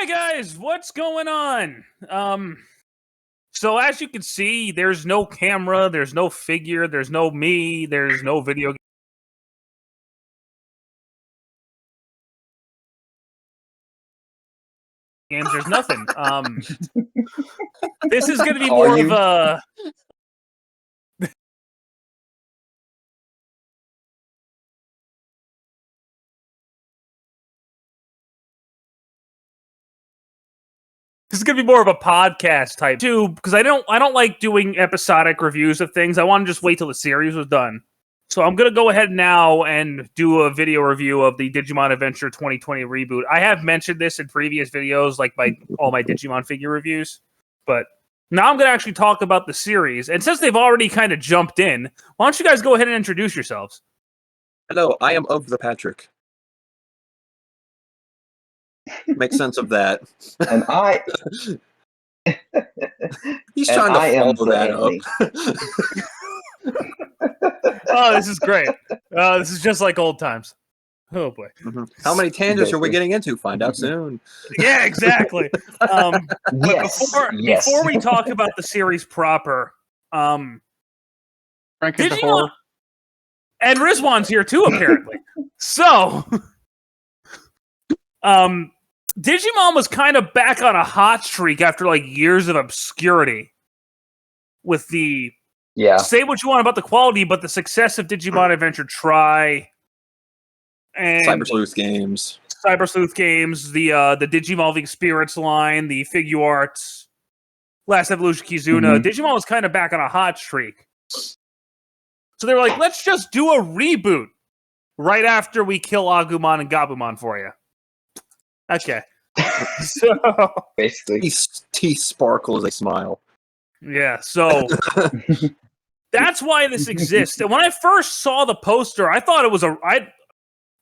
Hi guys, what's going on? So as you can see, there's no camera, there's no figure, there's no me, there's no video games, there's nothing. This is gonna be more of a podcast type too, because I don't like doing episodic reviews of things. I want to just wait till the series was done. So I'm gonna go ahead now and do a video review of the Digimon Adventure 2020 reboot. I have mentioned this in previous videos, like all my Digimon figure reviews, but now I'm gonna actually talk about the series. And since they've already kind of jumped in, why don't you guys go ahead and introduce yourselves? Hello, I am of the Patrick. Make sense of that. And I. He's trying to follow that up. Oh, this is great. This is just like old times. Oh boy. Mm-hmm. How many tangents are we getting into? Find out soon. Yeah, exactly. Yes. Before we talk about the series proper, Frank is a Digimon, whore. and Rizwan's here too, apparently. So, Digimon was kind of back on a hot streak after like years of obscurity with the say what you want about the quality, but the success of Digimon Adventure Try and Cyber Sleuth games, the Digivolving Spirits line, the Figure Arts, Last Evolution Kizuna. Digimon was kind of back on a hot streak. So they were like, let's just do a reboot right after we kill Agumon and Gabumon for you. Okay. So basically, his teeth sparkle as they smile. Yeah, so that's why this exists. And when I first saw the poster, I thought it was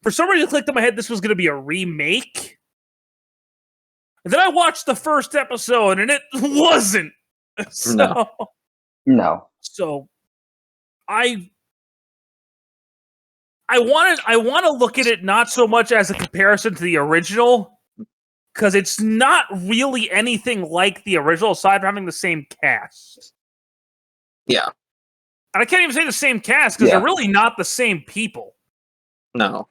for some reason it clicked in my head this was going to be a remake. And then I watched the first episode and it wasn't. So, no. So I want to look at it not so much as a comparison to the original, because it's not really anything like the original, aside from having the same cast. Yeah. And I can't even say the same cast, because they're really not the same people. No.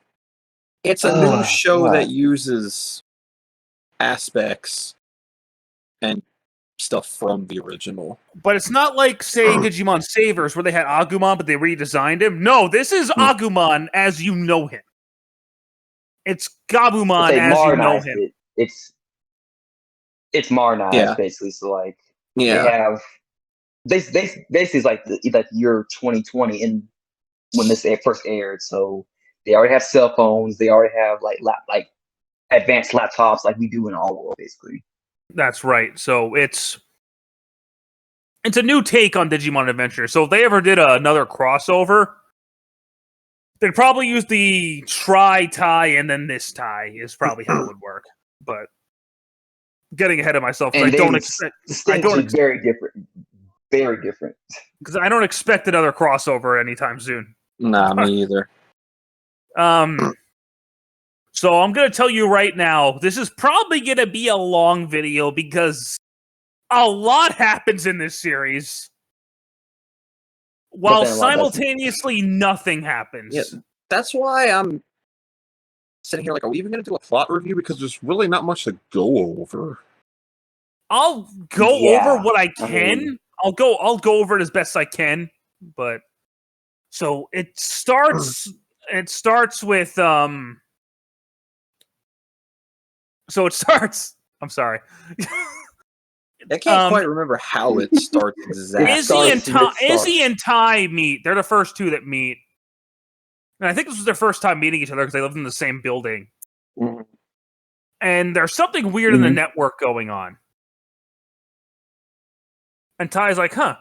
It's a new show that uses aspects and stuff from the original. But it's not like, say, Digimon Savers, where they had Agumon, but they redesigned him. No, this is Agumon as you know him. It's Gabumon as you know him. It's modernized, basically. So like they have this is like the year 2020 and when this first aired. So they already have cell phones. They already have like advanced laptops like we do in our world, basically. That's right. So it's a new take on Digimon Adventure. So if they ever did another crossover, they'd probably use the Try tie and then this tie is probably how it would work. But getting ahead of myself, I don't expect very different. Very different. Because I don't expect another crossover anytime soon. Nah, me either. So I'm gonna tell you right now, this is probably gonna be a long video because a lot happens in this series, while simultaneously nothing happens. Yeah, that's why I'm sitting here like, are we even gonna do a plot review? Because there's really not much to go over. I'll go over what I can. I'll go over it as best I can, but so it starts. It starts with So it starts. I'm sorry. I can't quite remember how it starts exactly. Izzy and Ty meet. They're the first two that meet. And I think this was their first time meeting each other because they lived in the same building. Mm-hmm. And there's something weird in the network going on. And Ty's like, huh.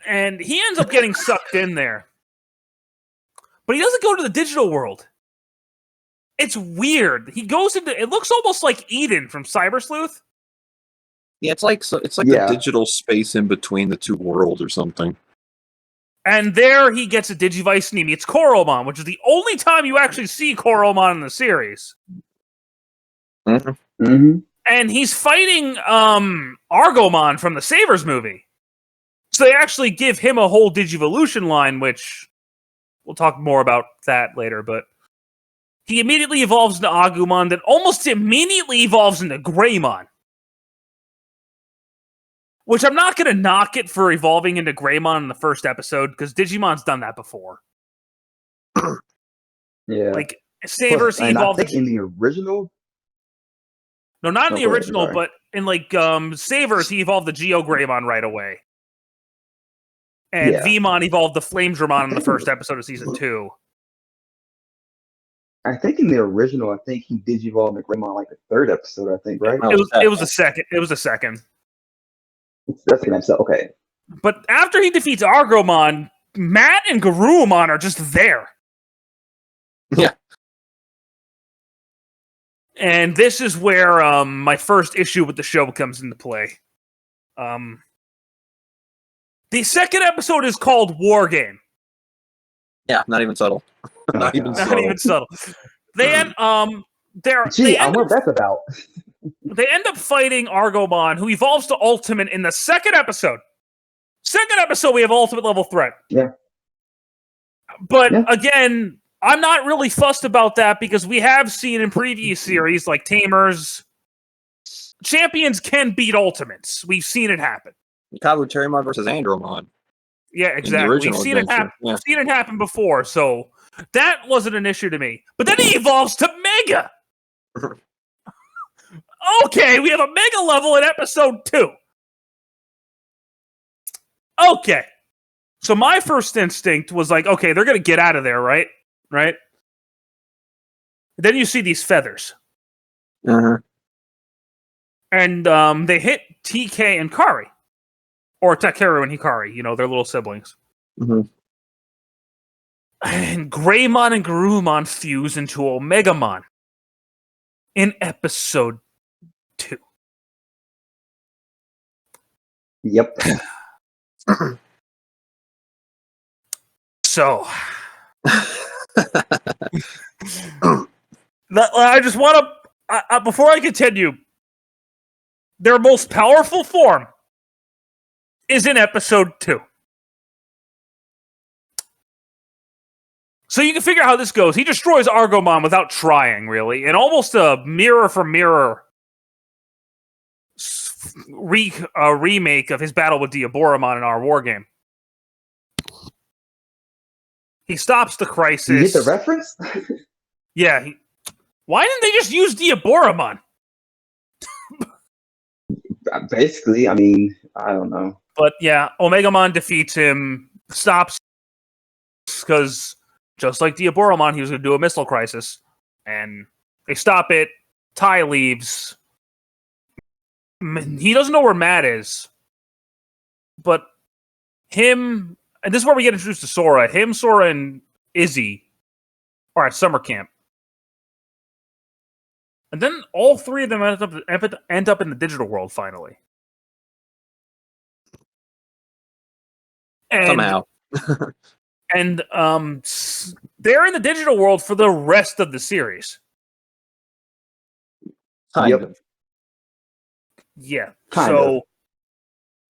And he ends up getting sucked in there. But he doesn't go to the digital world. It's weird. He goes into... It looks almost like Eden from Cyber Sleuth. Yeah, it's like the digital space in between the two worlds or something. And there he gets a Digivice and he meets Coromon, which is the only time you actually see Coromon in the series. Mm-hmm. Mm-hmm. And he's fighting Argomon from the Savers movie. So they actually give him a whole Digivolution line, which we'll talk more about that later, but he immediately evolves into Agumon, that almost immediately evolves into Greymon. Which I'm not going to knock it for evolving into Greymon in the first episode, because Digimon's done that before. Yeah. Like, Savers, he and evolved... I think in the original... No, not in the original, sorry. but in, like, Savers, he evolved the Geo Greymon right away. And Yeah. Vmon evolved the Flamedramon in the first episode of Season 2. I think in the original, I think he Digivolved into Greymon like the third episode, I think, right? It was the second. It was the second. That's the episode. Okay. But after he defeats Argomon, Matt and Garurumon are just there. Yeah. And this is where my first issue with the show comes into play. The second episode is called War Game. Yeah, not even subtle. Not even Not subtle. even subtle. They end I wonder what that's about. They end up fighting Argomon, who evolves to Ultimate in the second episode. Second episode, we have Ultimate level threat. Yeah. But again, I'm not really fussed about that because we have seen in previous series, like Tamers, champions can beat Ultimates. We've seen it happen. Kabuterimon versus Andromon. Yeah, exactly. We've seen it happen. Yeah. We've seen it happen before, so that wasn't an issue to me. But then he evolves to Mega. Okay, we have a Mega level in episode 2. Okay. So my first instinct was like, okay, they're going to get out of there, right? Right? Then you see these feathers. Uh-huh. And they hit TK and Kari. Or Takeru and Hikari, you know, they're little siblings. Mm-hmm. And Greymon and Garurumon fuse into Omegamon in episode 2. Yep. So, I just want to, before I continue, their most powerful form is in episode 2. So you can figure out how this goes. He destroys Argomon without trying, really, and almost a mirror-for-mirror remake of his battle with Diaboromon in our war game. He stops the crisis. You get the reference? Yeah. Why didn't they just use Diaboromon? Basically, I mean, I don't know. But yeah, Omegamon defeats him, stops, because just like Diaboromon, he was going to do a missile crisis. And they stop it. Tai leaves. He doesn't know where Matt is. But him, and this is where we get introduced to Sora. Him, Sora, and Izzy are at summer camp. And then all three of them end up in the digital world, finally. And, Somehow. And they're in the digital world for the rest of the series. Kind Yep. of. Yeah. Kind so of.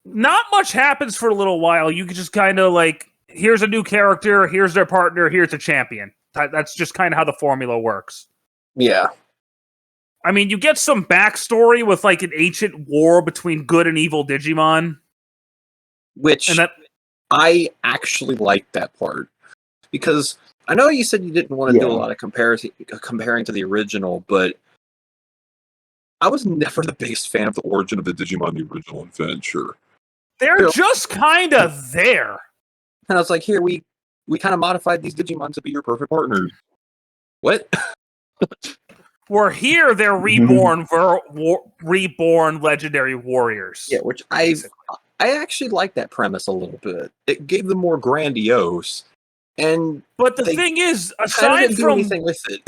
not much happens for a little while. You can just kind of like, here's a new character, here's their partner, here's a champion. That's just kind of how the formula works. Yeah. I mean, you get some backstory with like an ancient war between good and evil Digimon. Which And that, I actually like that part. Because I know you said you didn't want to do a lot of comparing to the original, but I was never the biggest fan of the origin of the Digimon the original adventure. they're just kind of there. And I was like, here, we kind of modified these Digimon to be your perfect partners. What? Where here, they're reborn, reborn legendary warriors. Yeah, which I actually like that premise a little bit. It gave them more grandiose, and But the thing is, kind of aside didn't do from anything with it.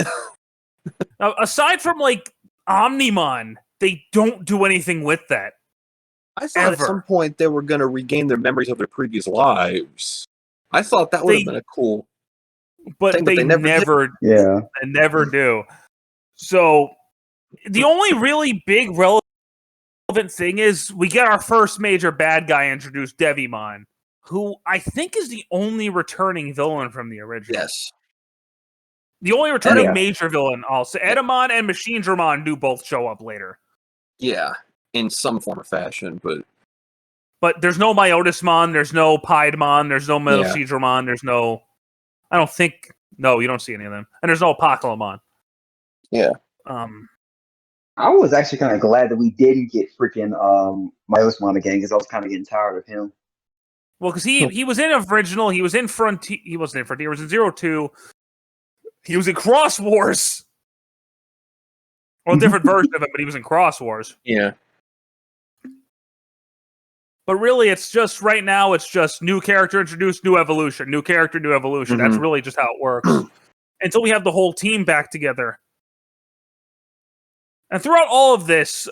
like Omnimon, they don't do anything with that. I thought at some point they were going to regain their memories of their previous lives. I thought that would have been a cool but thing, they never Yeah. do. So the only really big relevant thing is we get our first major bad guy introduced, Digimon, who I think is the only returning villain from the original. Yes. The only returning major villain also. Edamon and Machine Dramon do both show up later. Yeah, in some form or fashion, But there's no Myotismon, there's no Piedmon, there's no Machine Dramon, there's no... I don't think... No, you don't see any of them. And there's no Apocalypse. Yeah. I was actually kind of glad that we didn't get freaking Myotismon again, because I was kind of getting tired of him. Well, because he was in original, he was in Frontier, he wasn't in Frontier, he was in 02, he was in Cross Wars. Well, a different version of it, but he was in Cross Wars. Yeah. But really, it's just, right now, it's just new character introduced, new evolution. New character, new evolution. That's really just how it works. Until we have the whole team back together. And throughout all of this,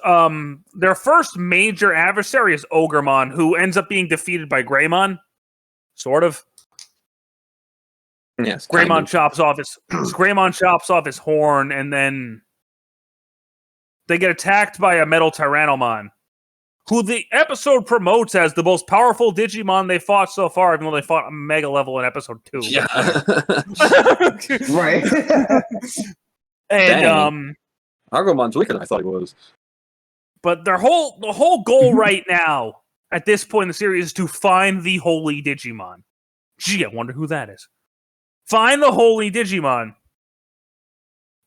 their first major adversary is Ogremon, who ends up being defeated by Greymon. Sort of. Yes. Greymon chops off his horn, and then they get attacked by a metal Tyrannomon, who the episode promotes as the most powerful Digimon they fought so far, even though they fought a mega level in episode 2. Yeah. Right. And Agromon's weaker than I thought he was. But the whole goal right now, at this point in the series, is to find the Holy Digimon. Gee, I wonder who that is. Find the Holy Digimon.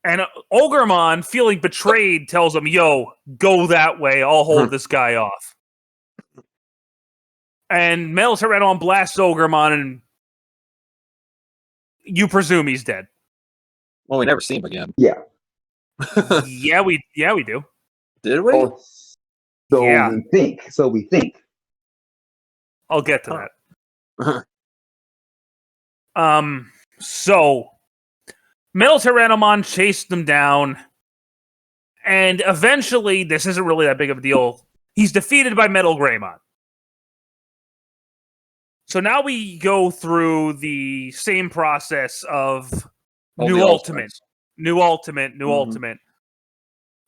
And Ogremon, feeling betrayed, tells him, yo, go that way, I'll hold this guy off. And Metal Tyrannomon blasts Ogremon, and you presume he's dead. Well, we never see him again. Yeah. yeah, we do. Did we? Oh, so we think. I'll get to that. So Metal Tyrannomon chased them down, and eventually, this isn't really that big of a deal, he's defeated by Metal Greymon. So now we go through the same process of New Ultimate.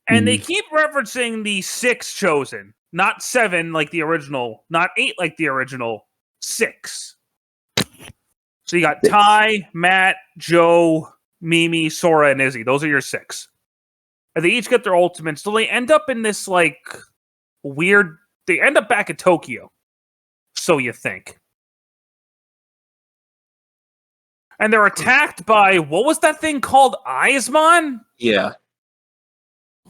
And they keep referencing the 6 chosen. Not 7 like the original, not 8 like the original, 6. So you got Ty, Matt, Joe, Mimi, Sora, and Izzy. Those are your 6. And they each get their ultimates. So they end up in this, like, weird... They end up back at Tokyo. So you think. And they're attacked by... What was that thing called? Eismon? Yeah.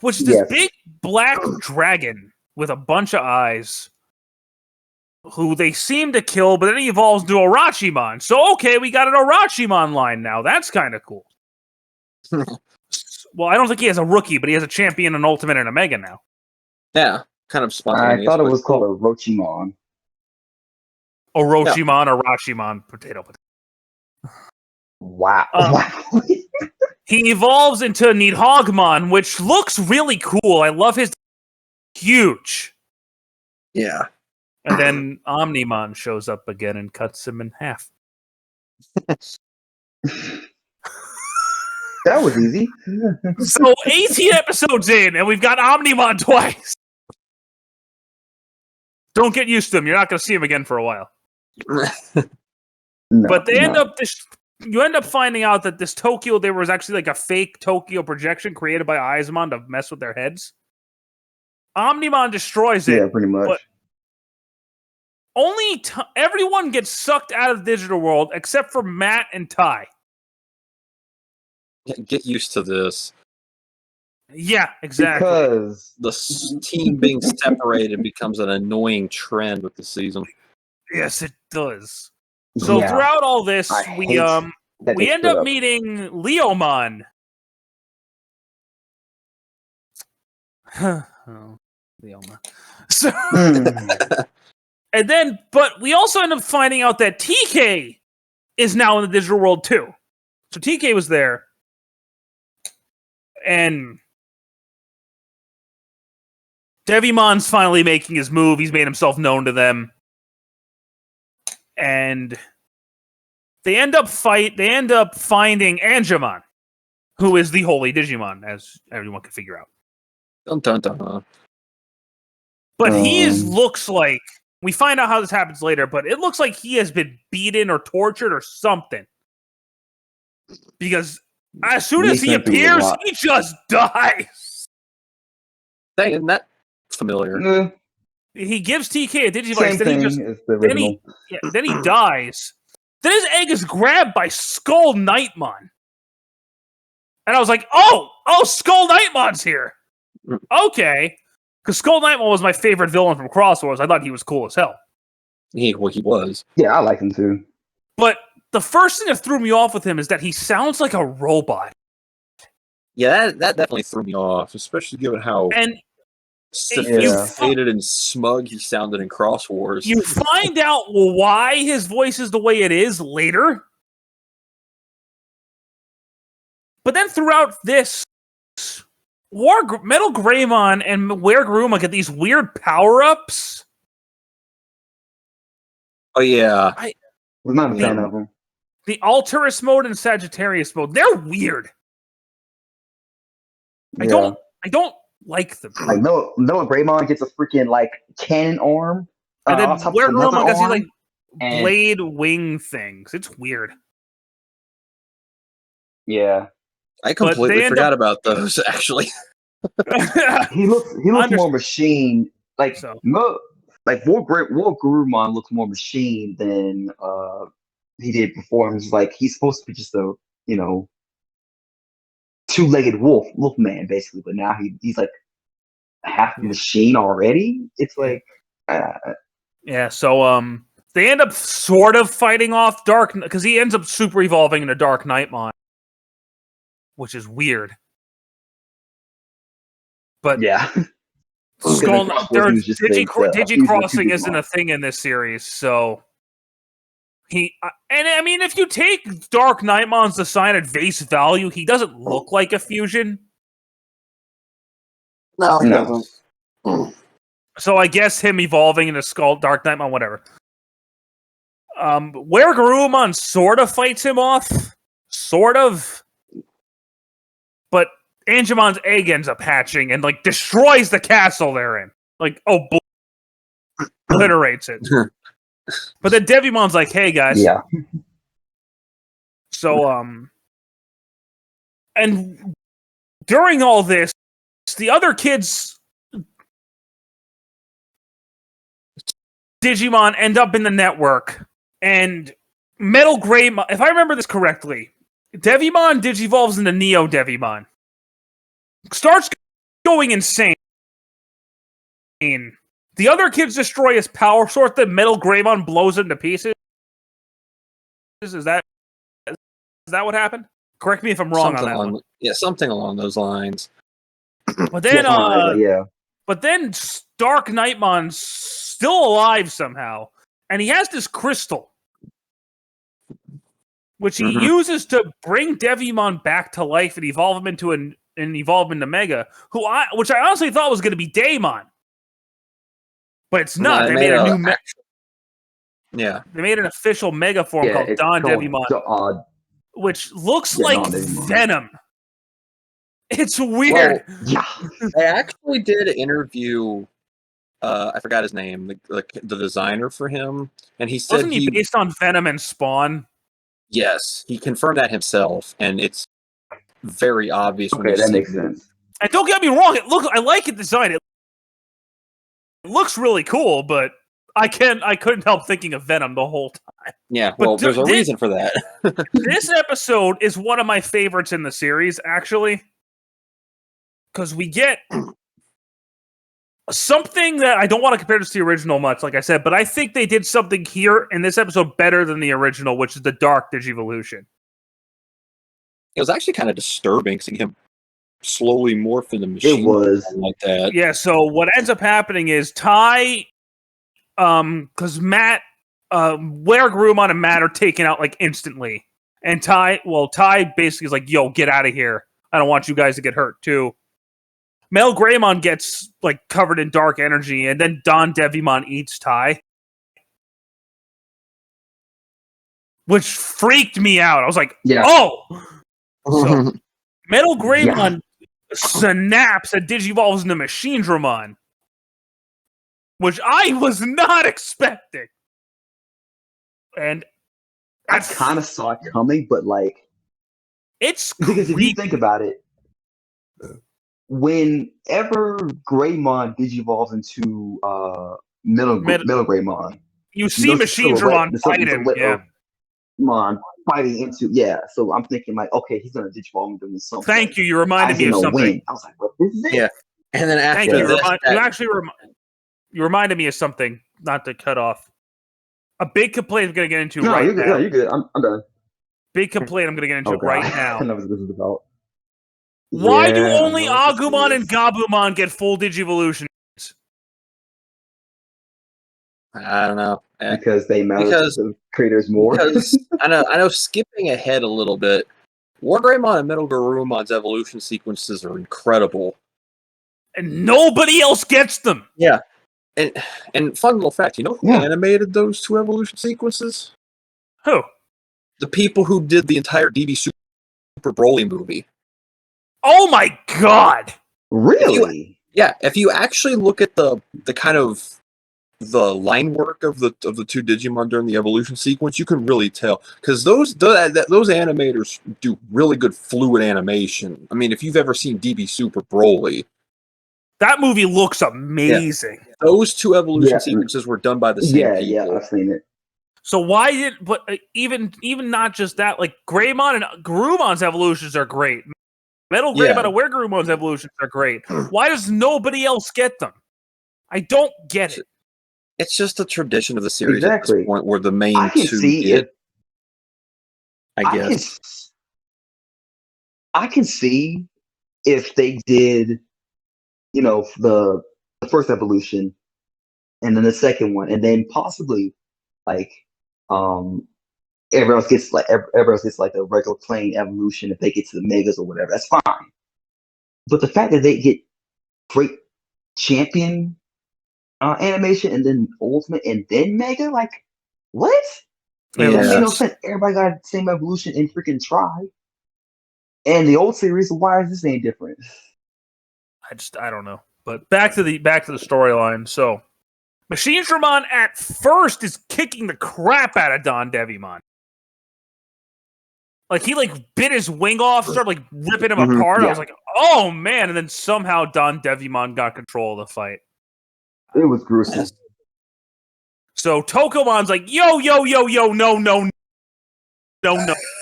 Which is this big black dragon with a bunch of eyes. Who they seem to kill, but then he evolves into Arachimon. So, okay, we got an Arachimon line now. That's kind of cool. Well, I don't think he has a rookie, but he has a champion, an ultimate, and a mega now. Yeah, kind of spontaneous. I thought it was called Orochimon. Orochimon, Arachimon, potato. Wow. He evolves into Nidhoggmon, which looks really cool. I love his huge. Yeah. And then Omnimon shows up again and cuts him in half. That was easy. So 18 episodes in, and we've got Omnimon twice. Don't get used to him. You're not going to see him again for a while. But they end up you end up finding out that this Tokyo, there was actually like a fake Tokyo projection created by Eismon to mess with their heads. Omnimon destroys it. Yeah, pretty much. But everyone gets sucked out of the digital world except for Matt and Ty. Get used to this. Yeah, exactly. Because the team being separated becomes an annoying trend with the season. Yes, it does. So throughout all this, we end up meeting Leomon. Leomon. So, and then, but we also end up finding out that TK is now in the digital world too. So TK was there, and Devimon's finally making his move. He's made himself known to them. And they end up finding Angemon, who is the Holy Digimon, as everyone can figure out. Dun, dun, dun. But looks like, we find out how this happens later, but it looks like he has been beaten or tortured or something. Because as soon as he appears, he just dies. Dang, that's familiar. He gives TK a Digivice, then he dies. Then his egg is grabbed by Skull Nightmon. And I was like, oh, Skull Nightmon's here. Okay. Because Skull Nightmon was my favorite villain from Cross Wars. I thought he was cool as hell. He was. Yeah, I like him too. But the first thing that threw me off with him is that he sounds like a robot. Yeah, that definitely threw me off, especially given how sophisticated and smug he sounded in Cross Wars. You find out why his voice is the way it is later. But then throughout this, Metal Greymon and Wergaruma get these weird power-ups. Oh, yeah. I was not a fan of them. The Alterus mode and Sagittarius mode, they're weird. Yeah. I don't like them. Like Noah Greymon gets a freaking like cannon arm. And then Wergaruma gets these like blade wing things. It's weird. Yeah. I completely forgot about those, actually. he looks more machine. Like Wergarumon looks more machine than he did before. And like he's supposed to be just a two-legged wolf man basically, but now he's like half machine already. It's like yeah. So they end up sort of fighting off Dark because he ends up super evolving into Dark Nightmon, which is weird. But yeah, Digicrossing isn't a thing in this series, so and I mean, if you take Dark Nightmon's design at face value, he doesn't look like a fusion. No, he doesn't. So I guess him evolving into Dark Nightmon, whatever. Wergarumon sort of fights him off, sort of, but Angemon's egg ends up hatching and like destroys the castle they're in. Like, obliterates it. But then Devimon's like, "Hey guys." Yeah. So and during all this, the other kids Digimon end up in the network, and Metal Greymon, if I remember this correctly, Devimon digivolves into Neo Devimon. Starts going insane. The other kids destroy his power source, then Metal Greymon blows it into pieces. Is that what happened? Correct me if I'm wrong on that one. Yeah, something along those lines. But then, But then Dark Nightmon's still alive somehow, and he has this crystal, which he uses to bring Devimon back to life and evolve him into evolve into Mega, which I honestly thought was going to be Daemon. But it's not. They made a new Mega. Yeah. They made an official Mega form called Don Devimon, which looks like Venom. It's weird. Well, I actually did interview, I forgot his name, the designer for him, and he said wasn't he based on Venom and Spawn? Yes, he confirmed that himself, and it's very obvious. Okay, that makes sense. And don't get me wrong, I like it design. It looks really cool, but I couldn't help thinking of Venom the whole time. Yeah, well, there's a reason for that. This episode is one of my favorites in the series, actually, because we get something that I don't want to compare this to the original much, like I said, but I think they did something here in this episode better than the original, which is the Dark Digivolution. It was actually kind of disturbing seeing him slowly morph into machine. It was like that. Yeah. So what ends up happening is Ty, because Matt, Wergarumon and Matt are taken out like instantly, and Ty basically is like, "Yo, get out of here! I don't want you guys to get hurt too." Metal Greymon gets like covered in dark energy, and then Don Devimon eats Ty, which freaked me out. I was like, "Oh!" So Metal Greymon snaps and digivolves into Machine Dramon, which I was not expecting. And I kind of saw it coming, but like, it's because if you think about it, whenever Greymon digivolves into Middle Greymon, you see Machine Dramon fight him. Yeah. Mon fighting into So I'm thinking like, okay, he's gonna digivolve him doing something. Thank you. You reminded me of something. Win. I was like, what is this? Yeah. And then after you reminded me of something. Not to cut off. A big complaint I'm going to get into now. No, you're good. I'm done. Big complaint I'm going to get into right now. I know what this is about. Why do only Agumon and Gabumon get full Digivolutions? I don't know. Because they matter to the creators more. Because I know. Skipping ahead a little bit, War Greymon and Metal Garumon's evolution sequences are incredible, and nobody else gets them. Yeah, and fun little fact: you know who animated those two evolution sequences? Who? The people who did the entire DB Super Broly movie. Oh my god! Really? If you actually look at the kind of the line work of the two Digimon during the evolution sequence, you can really tell, because those animators do really good fluid animation. I mean, if you've ever seen DB Super Broly, that movie looks amazing. Yeah. Those two evolution sequences were done by the same people. Yeah, I've seen it. So even not just that, like Greymon and Garumon's evolutions are great. Metal Greymon and Garumon's evolutions are great. Why does nobody else get them? I don't get it. It's just a tradition of the series at this point, where the main two I guess. I can see if they did, the first evolution, and then the second one, and then possibly like everyone else gets like a regular plain evolution if they get to the megas or whatever. That's fine. But the fact that they get great champion animation and then ultimate and then mega, like what? That makes no sense. Everybody got the same evolution in freaking Try. And the old series, why is this any different? I don't know. But back to the storyline. So Machine Dramon at first is kicking the crap out of Don Devimon. Like he bit his wing off, started ripping him apart. I was like, oh man! And then somehow Don Devimon got control of the fight. It was gruesome. So Tokomon's like, yo, no.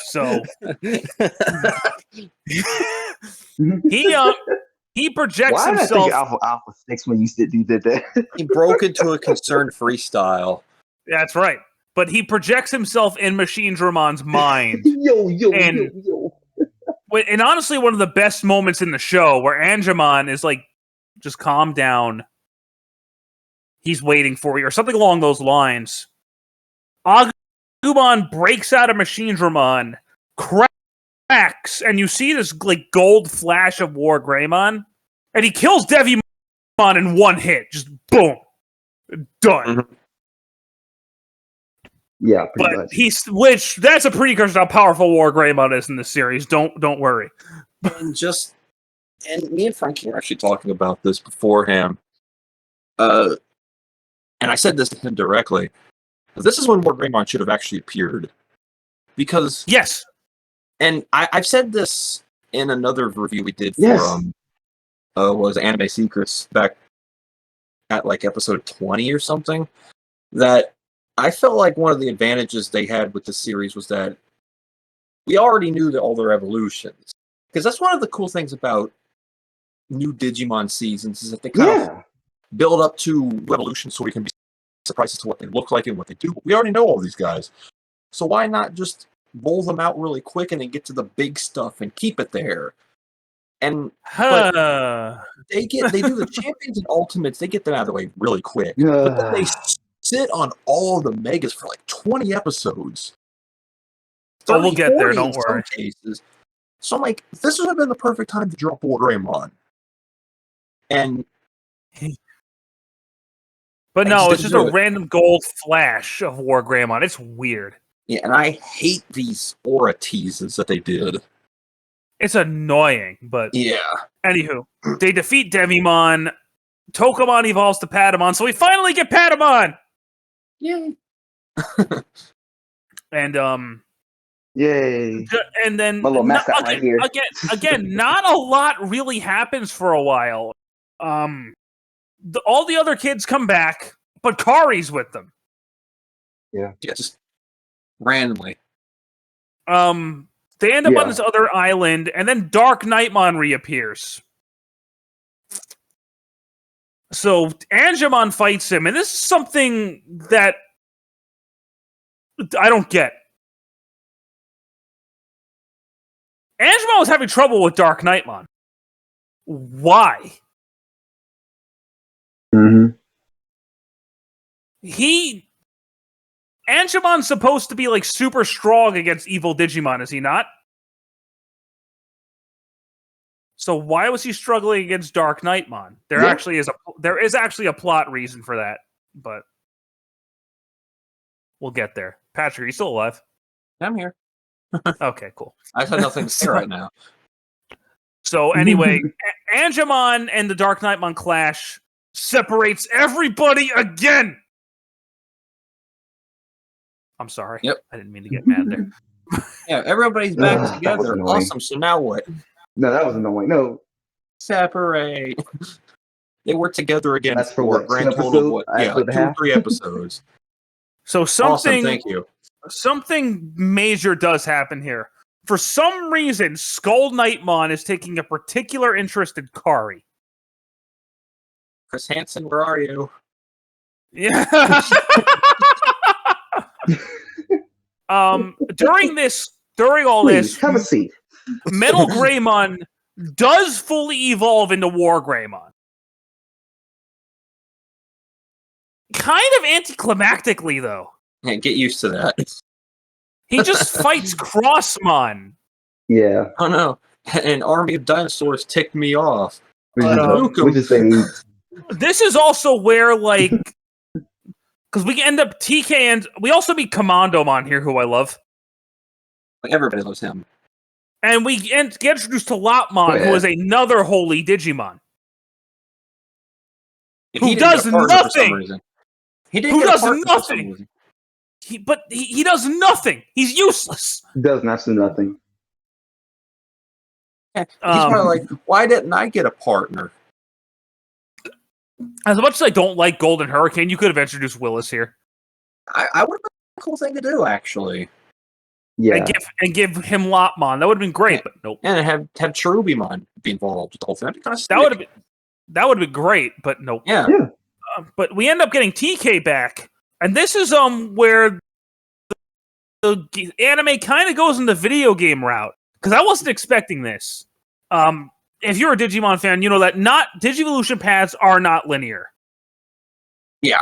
So he projects Why himself. Did I think Alpha 6 when you did that? He broke into a concerned freestyle. That's right. But he projects himself in Machine Dramon's mind. Yo. And honestly, one of the best moments in the show where Angemon is like, just calm down. He's waiting for you, or something along those lines. Agumon breaks out of Machine Dramon, cracks, and you see this gold flash of War Greymon, and he kills Devimon in one hit. Just boom. Done. Mm-hmm. Yeah, pretty much. That's a precursor to how powerful War Greymon is in this series. Don't worry. And me and Frankie were actually talking about this beforehand. And I said this to him directly. This is when War Greymon should have actually appeared. Because... Yes! And I've said this in another review we did for was Anime Secrets back at episode 20 or something, that I felt like one of the advantages they had with the series was that we already knew all their evolutions. Because that's one of the cool things about new Digimon seasons, is that they kind of build up to evolution so we can be surprised as to what they look like and what they do. We already know all these guys. So why not just roll them out really quick and then get to the big stuff and keep it there? And they do the champions and ultimates, they get them out of the way really quick. But then they sit on all of the megas for 20 episodes. So we'll get there, don't worry. Cases. So I'm like, this would have been the perfect time to drop War Greymon. And but no, it's just a random gold flash of War Greymon. It's weird. Yeah, and I hate these aura teases that they did. It's annoying, but Yeah. Anywho, they defeat Devimon. Tokamon evolves to Patamon, so we finally get Patamon. Yay. And Yay! and then My little mascot right here. Again, not a lot really happens for a while. All the other kids come back, but Kari's with them. Yeah, just randomly. They end up on this other island, and then Dark Nightmon reappears. So Angemon fights him, and this is something that I don't get. Angemon was having trouble with Dark Nightmon. Why? Mm-hmm. Angemon's supposed to be like super strong against evil Digimon, is he not? So why was he struggling against Dark Nightmon? There is actually a plot reason for that, but we'll get there. Patrick, are you still alive? I'm here. Okay, cool. I have nothing to say right now. So anyway, Angemon and the Dark Nightmon clash separates everybody again. I'm sorry. Yep. I didn't mean to get mad there. Yeah, everybody's back together. Awesome. So now what? No, that was annoying. No. Separate. They were together again. That's for what? Grand total of what? Yeah, like 2 or 3 episodes. So something. Awesome, thank you. Something major does happen here. For some reason, Skull Nightmon is taking a particular interest in Kari. Chris Hansen, where are you? Yeah. During all this, have a seat. Metal Greymon does fully evolve into War Greymon. Kind of anticlimactically, though. Yeah, get used to that. He just fights Crossmon. Yeah. Oh no, an army of dinosaurs ticked me off. We just say this is also where, like, because we end up TK, and we also meet Commandomon here, who I love. Everybody loves him. And we get introduced to Lopmon, who is another holy Digimon. Who does nothing. He does nothing. He does nothing. He's useless. He does absolutely nothing. Yeah, he's probably like, why didn't I get a partner? As much as I don't like Golden Hurricane, you could have introduced Willis here. I would have been a cool thing to do, actually. Yeah. And give him Lopmon. That would have been great, but nope. And have Cherubimon be involved with the whole thing. That would have been great, but nope. Yeah. But we end up getting TK back, and this is where the anime kind of goes in the video game route, because I wasn't expecting this. If you're a Digimon fan, you know that Digivolution paths are not linear. Yeah.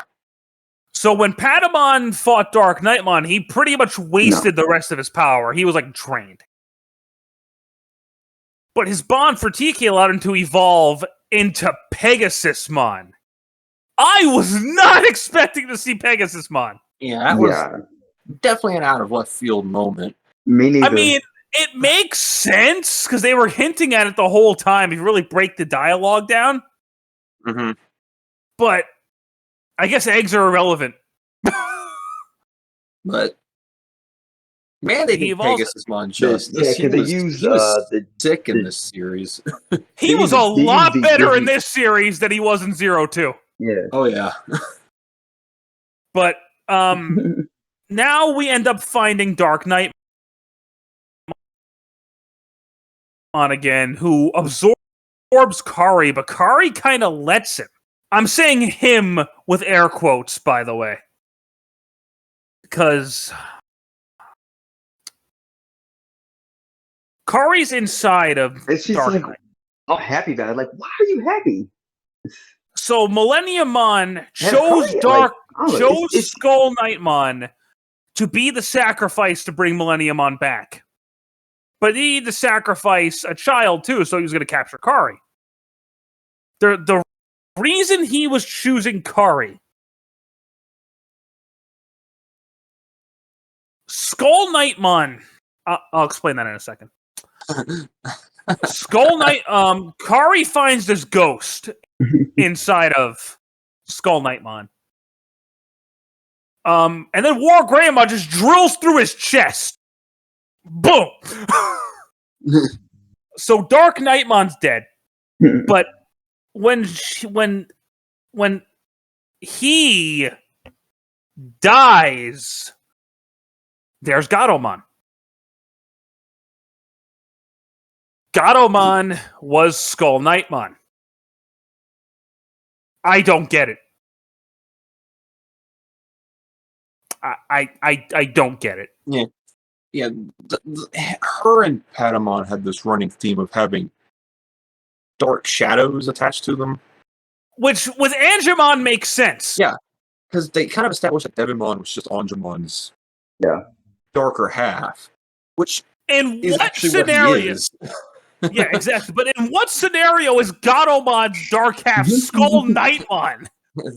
So when Patamon fought Dark Nightmon, he pretty much wasted the rest of his power. He was like drained. But his bond for TK allowed him to evolve into Pegasusmon. I was not expecting to see Pegasusmon. Yeah, that was definitely an out of left field moment. Me neither. I mean, it makes sense because they were hinting at it the whole time. If you really break the dialogue down, but I guess eggs are irrelevant. But man, they did Pegasusmon justice. Yeah, because he was sick in this series. He was a lot better in this series than he was in 02. Yeah. Oh yeah. But now we end up finding Dark Nightmon again, who absorbs Kari, but Kari kind of lets him. I'm saying him with air quotes, by the way. Because Kari's inside of Dark Knight. I'm happy about it. Like, why are you happy? So Millenniummon chose Skull Nightmon to be the sacrifice to bring Millenniummon back. But he needed to sacrifice a child too, so he was going to capture Kari. The reason he was choosing Kari, Skull Nightmon, I'll explain that in a second. Skull Knight. Kari finds this ghost inside of Skull Knightmon. And then War Grandma just drills through his chest. Boom. So Dark Knightmon's dead, but when he dies, there's Gatomon. Gatomon was Skull Knightmon. I don't get it. I don't get it. Yeah. Her and Patamon had this running theme of having dark shadows attached to them, which with Angemon makes sense. Yeah, because they kind of established that Devimon was just Angemon's darker half, which is actually scenario? What he is. Yeah, exactly. But in what scenario is Gatomon's dark half Skull Knightmon?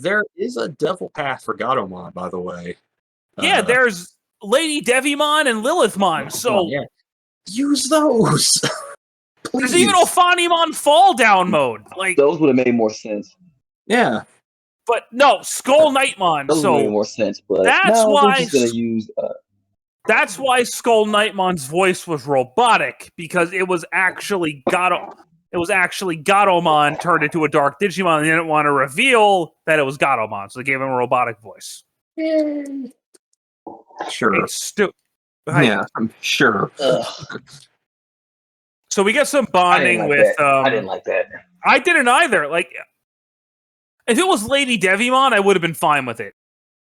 There is a devil path for Gatomon, by the way. Yeah, there's Lady Devimon and Lilithmon. So use those. There's even Ophanimon fall down mode. Like those would have made more sense. Yeah, but no, Skull Knightmon. Those would have made more sense. But that's why they're just gonna use. That's why Skull Knightmon's voice was robotic, because it was actually Gatomon turned into a dark Digimon, and they didn't want to reveal that it was Gatomon, so they gave him a robotic voice. Sure. It's stupid. Yeah, I'm sure. So we get some bonding with. I didn't like that. I didn't either. Like, if it was Lady Devimon, I would have been fine with it.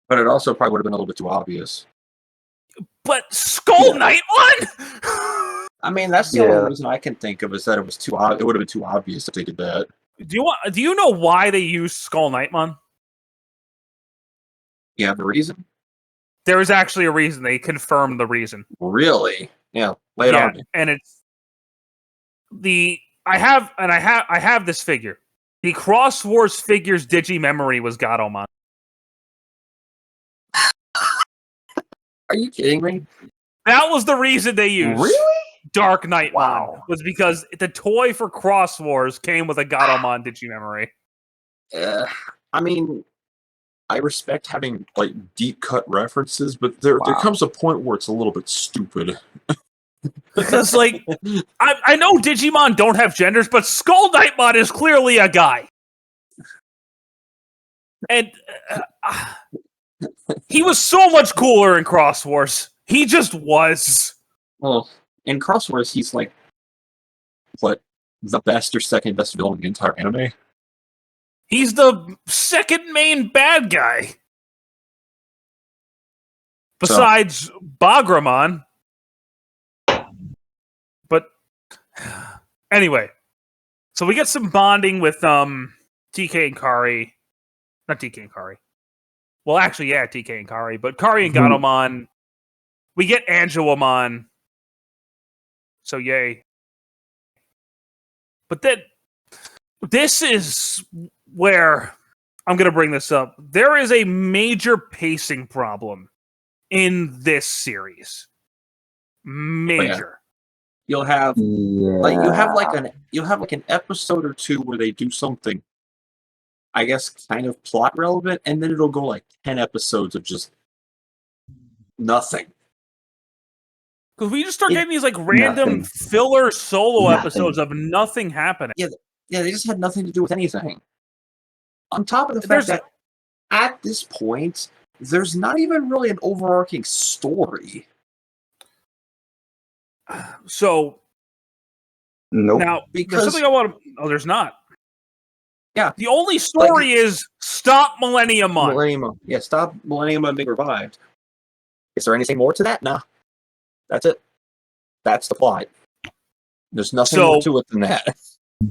But it also probably would have been a little bit too obvious. But Skull Knightmon? I mean, that's the only reason I can think of is that it was too. It would have been too obvious if they did that. Do you know why they used Skull Knightmon? Yeah, the reason? There is actually a reason. They confirmed the reason. Really? Yeah. Lay it on me. And it's I have this figure. The Cross Wars figure's Digimemory was Gatomon. Are you kidding me? That was the reason they used Dark Knightmon. Wow. Was because the toy for Cross Wars came with a Gatomon Digimemory. I mean, I respect having like deep cut references, but there comes a point where it's a little bit stupid. Because, like, I know Digimon don't have genders, but Skull Knightmon is clearly a guy. And he was so much cooler in Cross Wars. He just was. Well, in Cross Wars, he's like, what, the best or second best villain in the entire anime? He's the second main bad guy. Besides Bagramon. But anyway, so we get some bonding with TK and Kari. Not TK and Kari. Well, actually, yeah, TK and Kari, but Kari and Gatomon. We get Angelomon. So yay. But then this is where I'm going to bring this up. There is a major pacing problem in this series. Major. You'll have you'll have an episode or two where they do something, I guess, kind of plot relevant, and then it'll go like 10 episodes of just nothing. Because we just start getting these like random filler solo episodes of nothing happening. Yeah, they just had nothing to do with anything. On top of the fact that at this point, there's not even really an overarching story. So, now, because there's something I want to... Oh, there's not. Yeah. The only story is stop Millenniumon. Yeah, stop Millenniumon being revived. Is there anything more to that? No. That's it. That's the plot. There's nothing more to it than that.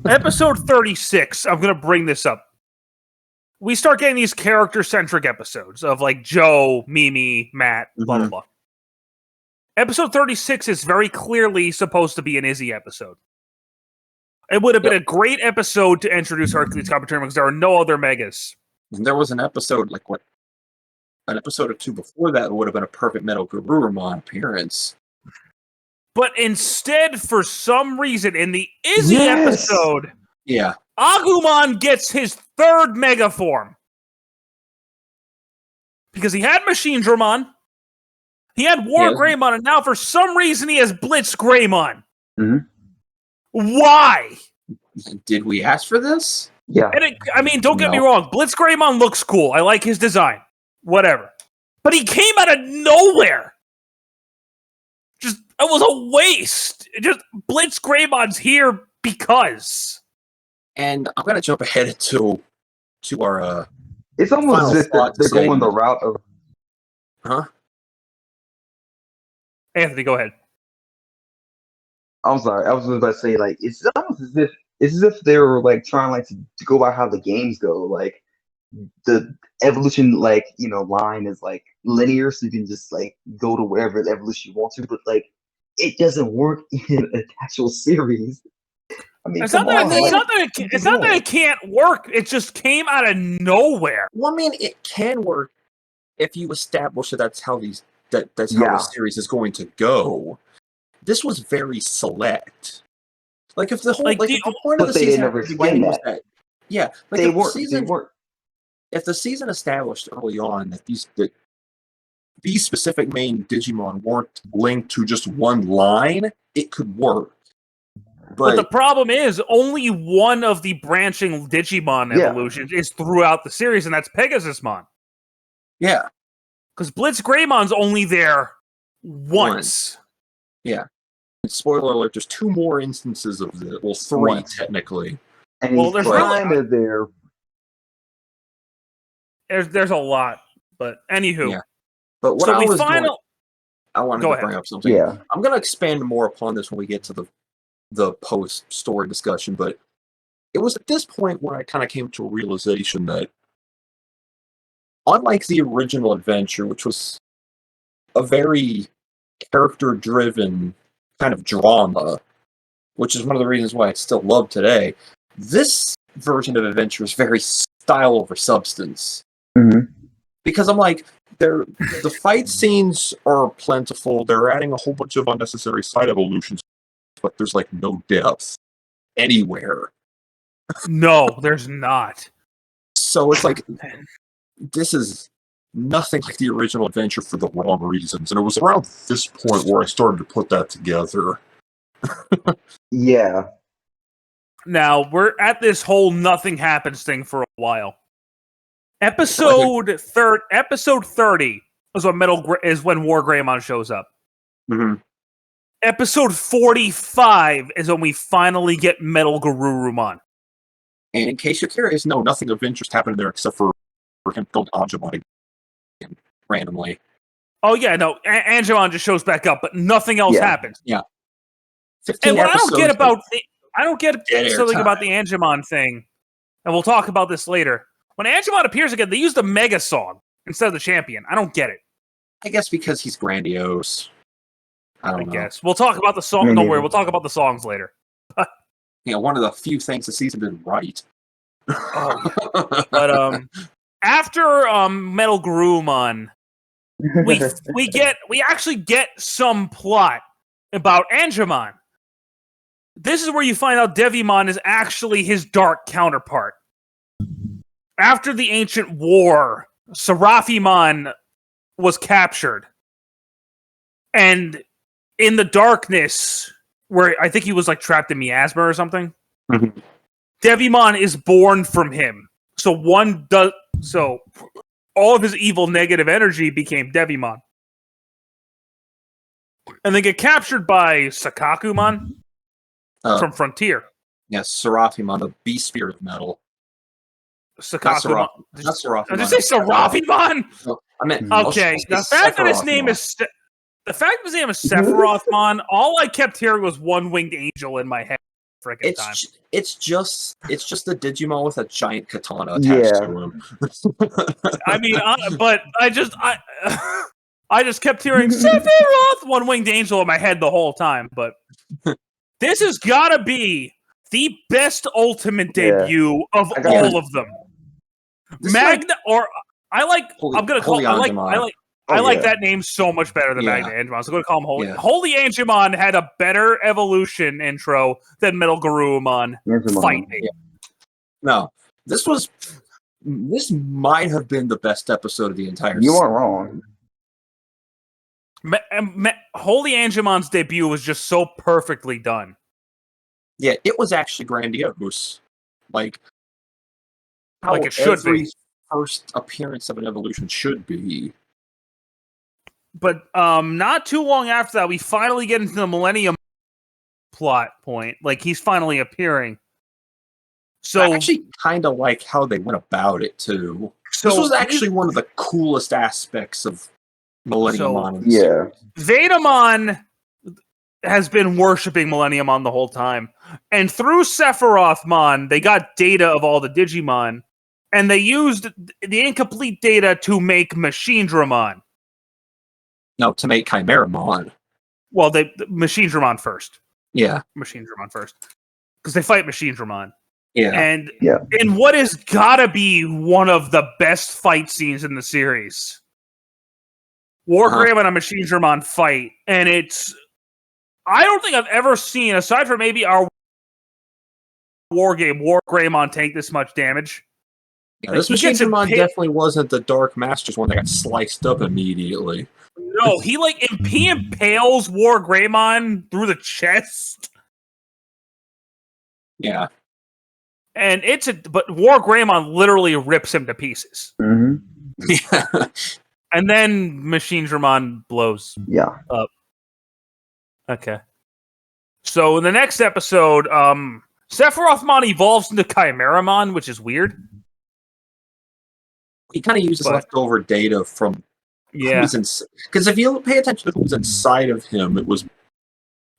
Episode 36, I'm going to bring this up. We start getting these character-centric episodes of like Joe, Mimi, Matt, blah, blah, blah. Episode 36 is very clearly supposed to be an Izzy episode. It would have been a great episode to introduce Hercules Competition because there are no other megas. And there was an episode, an episode or two before that would have been a perfect Metal Garurumon appearance. But instead, for some reason, in the Izzy episode, Agumon gets his third Mega Form. Because he had Machine Dramon, he had War Greymon, and now for some reason he has Blitz Greymon. Mm-hmm. Why? Did we ask for this? Yeah. And don't get me wrong. Blitz Greymon looks cool. I like his design. Whatever. But he came out of nowhere. It was a waste. Blitz Greymon's here because. And I'm going to jump ahead to our... It's almost as if they're going the route of... Huh? Anthony, go ahead. I'm sorry. I was just about to say, like, it's almost as if they were like trying like to go by how the games go. Like the evolution, like, line is like linear, so you can just like go to wherever the evolution you want to. But like, it doesn't work in an actual series. I mean, it's not that it can't work. It just came out of nowhere. Well, I mean, it can work if you establish that that's how the series is going to go. This was very select. Like if the whole the point of the season never explained was that they weren't. If the season established early on that these specific main Digimon weren't linked to just one line, it could work. But the problem is, only one of the branching Digimon evolutions is throughout the series, and that's Pegasusmon. Yeah. Because Blitz Greymon's only there once. Yeah. And spoiler alert, there's 2 more instances of this. Well, 3, technically. And there's kind of there. There's a lot. But anywho. Yeah. But what I wanted to bring up something. Yeah. I'm going to expand more upon this when we get to the post-story discussion, but it was at this point where I kind of came to a realization that unlike the original adventure, which was a very character-driven kind of drama, which is one of the reasons why it's still loved today, this version of adventure is very style over substance. Mm-hmm. Because I'm like, the fight scenes are plentiful, they're adding a whole bunch of unnecessary side evolutions, but there's like no depth anywhere. No, there's not. So it's like, this is nothing like the original adventure for the wrong reasons. And it was around this point where I started to put that together. Yeah. Now, we're at this whole nothing happens thing for a while. Episode 30 is when War Greymon shows up. Mm-hmm. Episode 45 is when we finally get Metal Garurumon. And in case you're curious, no, nothing of interest happened there except for him killed Angemon randomly. Oh yeah, no, Angemon just shows back up, but nothing else happens. Yeah. And what I don't get about something about the Angemon thing, and we'll talk about this later. When Angemon appears again, they use the Mega Song instead of the Champion. I don't get it. I guess because he's grandiose. I guess. We'll talk about the song. Don't worry, we'll talk about the songs later. One of the few things the season did right. But after Metal Garurumon, we actually get some plot about Angemon. This is where you find out Devimon is actually his dark counterpart. After the Ancient War, Seraphimon was captured. And in the darkness, where I think he was like trapped in miasma or something, Devimon is born from him. So all of his evil negative energy became Devimon. And they get captured by Sakakumon from Frontier. Yes, Seraphimon, the beast spirit of metal. Sakakumon. Not Seraphimon. Did you say Seraphimon? No, I meant okay. The fact that his name is Sephirothmon, all I kept hearing was one-winged angel in my head. It's just the Digimon with a giant katana attached to him. I mean, but I just kept hearing Sephiroth, one-winged angel in my head the whole time. But this has got to be the best ultimate debut of all of them. I I like that name so much better than Magna Angemon. So I'm going to call him Holy. Yeah. Holy Angemon had a better evolution intro than Metal Garurumon fight me. Yeah. No, this might have been the best episode of the entire You season. aren't wrong. Holy Angemon's debut was just so perfectly done. Yeah, it was actually grandiose. Like it should be. First appearance of an evolution should be. But not too long after that, we finally get into the Millennium plot point. Like, he's finally appearing. So I actually kind of like how they went about it, too. So this was actually one of the coolest aspects of Millenniumon. Yeah. Venomon has been worshipping Millenniumon the whole time. And through Sephirothmon, they got data of all the Digimon. And they used the incomplete data to make Machinedramon. No, to make Chimeramon. Well, Machinedramon first. Yeah. Machinedramon first. Because they fight Machinedramon. Yeah. And in what is gotta be one of the best fight scenes in the series. Wargreymon and Machinedramon fight. And I don't think I've ever seen, aside from maybe our war game, Wargreymon take this much damage. Yeah, this Machinedramon definitely wasn't the Dark Masters one that got sliced up immediately. No, he impales Wargreymon through the chest. Yeah. And but Wargreymon literally rips him to pieces. Mm-hmm. Yeah. And then Machinedramon blows up. Okay. So in the next episode, Sephirothmon evolves into Chimeramon, which is weird. He kind of uses leftover data from because if you pay attention to who's inside of him, it was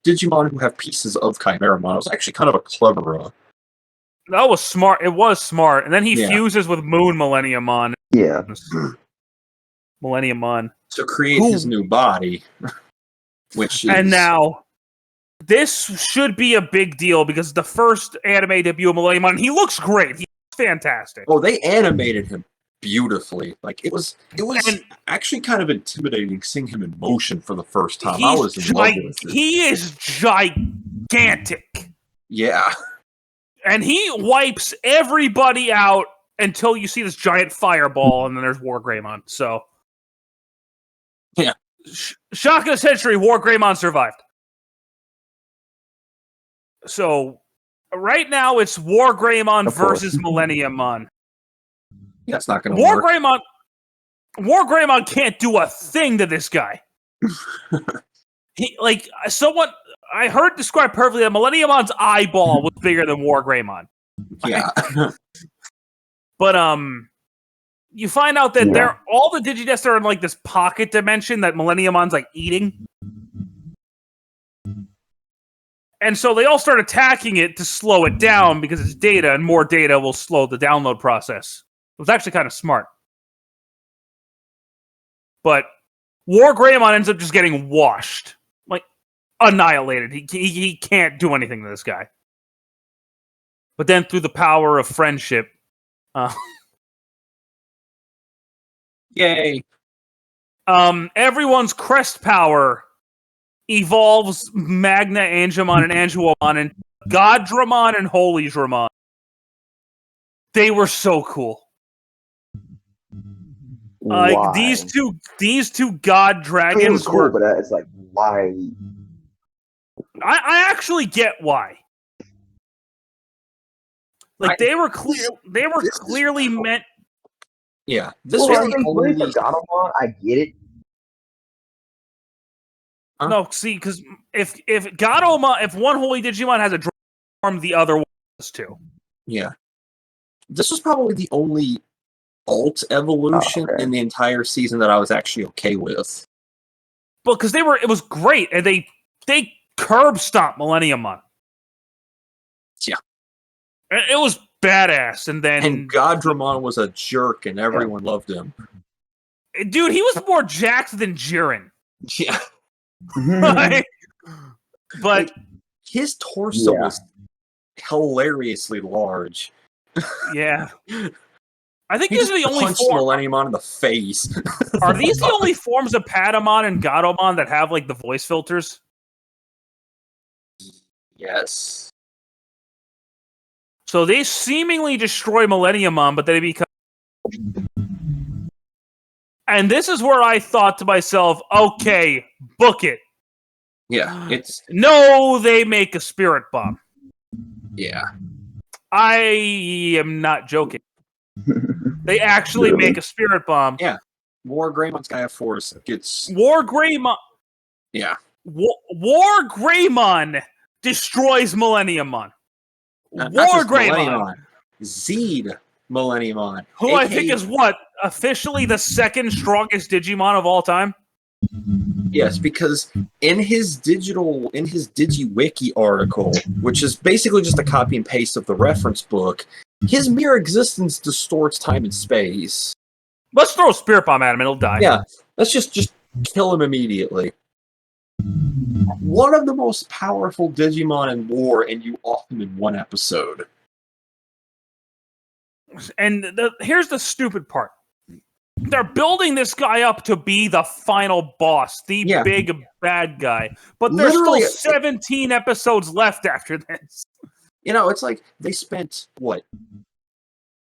Digimon who have pieces of Chimeramon. It was actually kind of a clever. That was smart. It was smart. And then he fuses with Moon Millenniumon. Yeah. Millenniumon. To create his new body. Which is... And now, this should be a big deal because the first anime debut of Millenniumon, he looks great. He's fantastic. Oh, they animated him beautifully. Like it was actually kind of intimidating seeing him in motion for the first time. I was in love with it. He is gigantic. Yeah. And he wipes everybody out until you see this giant fireball, and then there's Wargreymon. So, yeah. Shock of the century, Wargreymon survived. So, right now it's Wargreymon versus Millenniumon. Yeah, it's not going to work. Wargreymon can't do a thing to this guy. I heard described perfectly that Millenniumon's eyeball was bigger than Wargreymon. Yeah. But you find out that all the Digidests are in like this pocket dimension that Millenniumon's like eating. And so they all start attacking it to slow it down because it's data, and more data will slow the download process. It was actually kind of smart. But Wargreymon ends up just getting washed. Like, annihilated. He can't do anything to this guy. But then through the power of friendship... Yay. Everyone's crest power evolves Magna Angemon and Angemon and Goddramon and Holy Dramon. They were so cool. Like these two god dragons cool, but it's like why? I actually get why. Like they were clearly meant. Yeah, this was the only Goddamon. I get it. Huh? No, see, because if Goddamon, if one Holy Digimon has a form, the other one does too. Yeah, this was probably the only alt evolution in the entire season that I was actually okay with. But because it was great, and they curb stomped Millenniumon. Yeah, it was badass. And Goddramon was a jerk, and everyone loved him. Dude, he was more jacked than Jiren. Yeah, but his torso was hilariously large. Yeah. I think He these just are the only punched Millenniumon in the face. Are these the only forms of Patamon and Gatomon that have like the voice filters? Yes. So they seemingly destroy Millenniumon, but they become. And this is where I thought to myself, okay, book it. Yeah, it's... No, they make a spirit bomb. Yeah. I am not joking. They actually make a spirit bomb. Yeah. War Greymon Sky of Force gets... War Greymon... Yeah. War Greymon destroys Millenniumon. Not War just Greymon. Zed Millenniumon. Who I think is what? Officially the second strongest Digimon of all time? Yes, because in his DigiWiki article, which is basically just a copy and paste of the reference book, his mere existence distorts time and space. Let's throw a spirit bomb at him and he'll die. Yeah, let's just kill him immediately. One of the most powerful Digimon in lore, and you off him in one episode. And here's the stupid part. They're building this guy up to be the final boss, the big bad guy. But there's Literally, still 17 episodes left after this. You know, it's like they spent, what,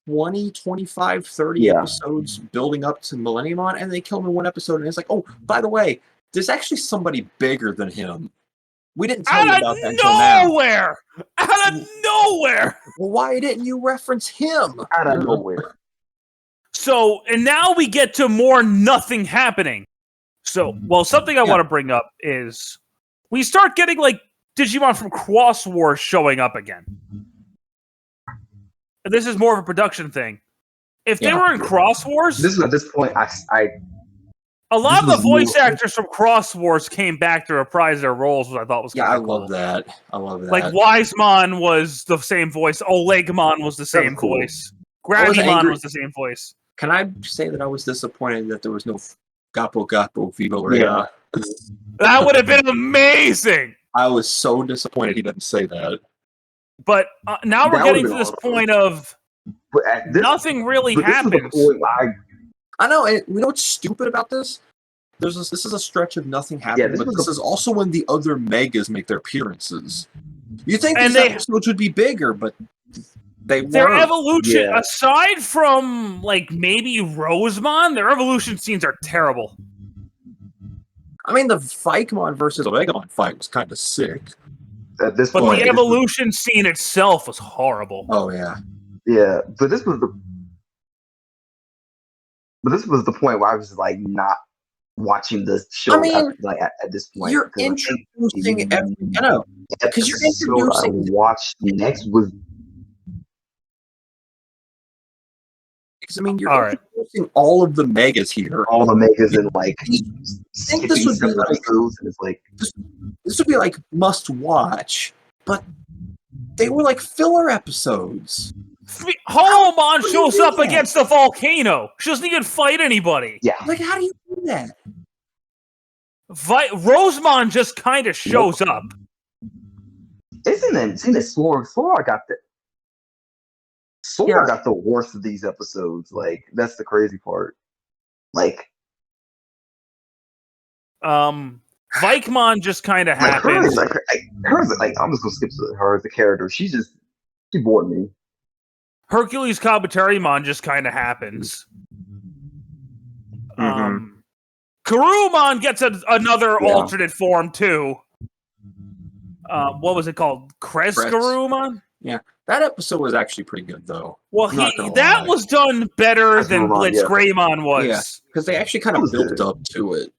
20, 25, 30 episodes building up to Millenniumon, and they kill him in one episode, and it's like, oh, by the way, there's actually somebody bigger than him. We didn't tell you about that until now. Nowhere! Out of nowhere! Well, why didn't you reference him? Out of nowhere. So, and now we get to more nothing happening. So, well, something I want to bring up is we start getting, like, Digimon from Cross Wars showing up again. And this is more of a production thing. If they were in Cross Wars... At this point, a lot of the voice actors from Cross Wars came back to reprise their roles, which I thought was kind of cool. I love that. I love that. Like, Wisemon was the same voice. Olegmon was the same voice. Gravimon was the same voice. Can I say that I was disappointed that there was no Gapo Gapo Vivo Rea? Yeah. That would have been amazing! I was so disappointed he didn't say that. But now we're getting to this point of nothing really happens. I know, and you know what's stupid about this? This is a stretch of nothing happening, but this is also when the other Megas make their appearances. You think these episodes would be bigger, but their evolution, aside from, like, maybe Rosemon, their evolution scenes are terrible. I mean, the Vikemon versus Omegamon fight was kind of sick. At this point, the evolution scene itself was horrible. Oh, yeah. Yeah, but this was the point where I was, like, not watching the show. I mean, at this point. You're introducing I know. Because you're introducing... I watched next was... Because, I mean, you're introducing all of the Megas here. All the Megas and, like... I think this would be like... And it's like... This would be, like, must-watch. But they were, like, filler episodes. Holomon shows up against the volcano. She doesn't even fight anybody. Yeah. Like, how do you do that? Rosemon just kind of shows up. Isn't it Sora got the... Sora got the worst of these episodes. Like, that's the crazy part. Like... Vikemon just kind of happens. I'm just gonna skip her as a character. She bored me. Hercules Kabuterimon just kind of happens. Karumon gets another alternate form too. What was it called? Karumon? Yeah, that episode was actually pretty good though. Well, that was done better than Blitz Greymon was. Yeah, because they actually kind of built up to it.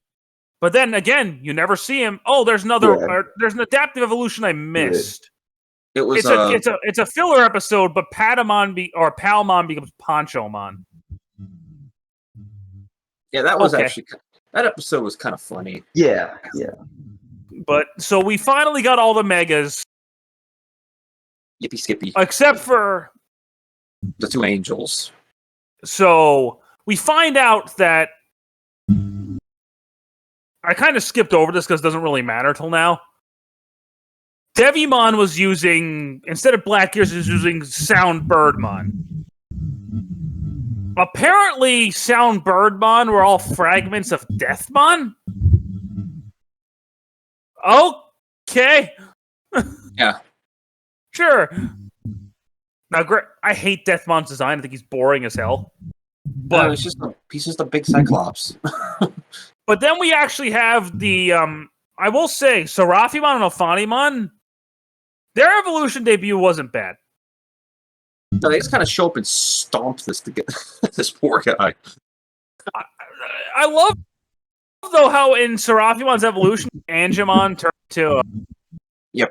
But then again, you never see him. Oh, there's another. There's an adaptive evolution I missed. It was. It's a filler episode, but Palmon becomes Ponchomon. Yeah, that was actually that episode was kind of funny. Yeah. But so we finally got all the Megas. Yippee skippy. Except for the two angels. So we find out that I kind of skipped over this because it doesn't really matter till now. Devimon was using, instead of Black Ears, he was using Sound Birdmon. Apparently, Sound Birdmon were all fragments of Deathmon? Okay. Yeah. Sure. Now, I hate Deathmon's design. I think he's boring as hell. But no, he's just a big Cyclops. But then we actually have the, I will say, Seraphimon and Ophanimon, their evolution debut wasn't bad. No, they just kind of show up and stomp this to get this poor guy. I love, though, how in Seraphimon's evolution, Angemon turned to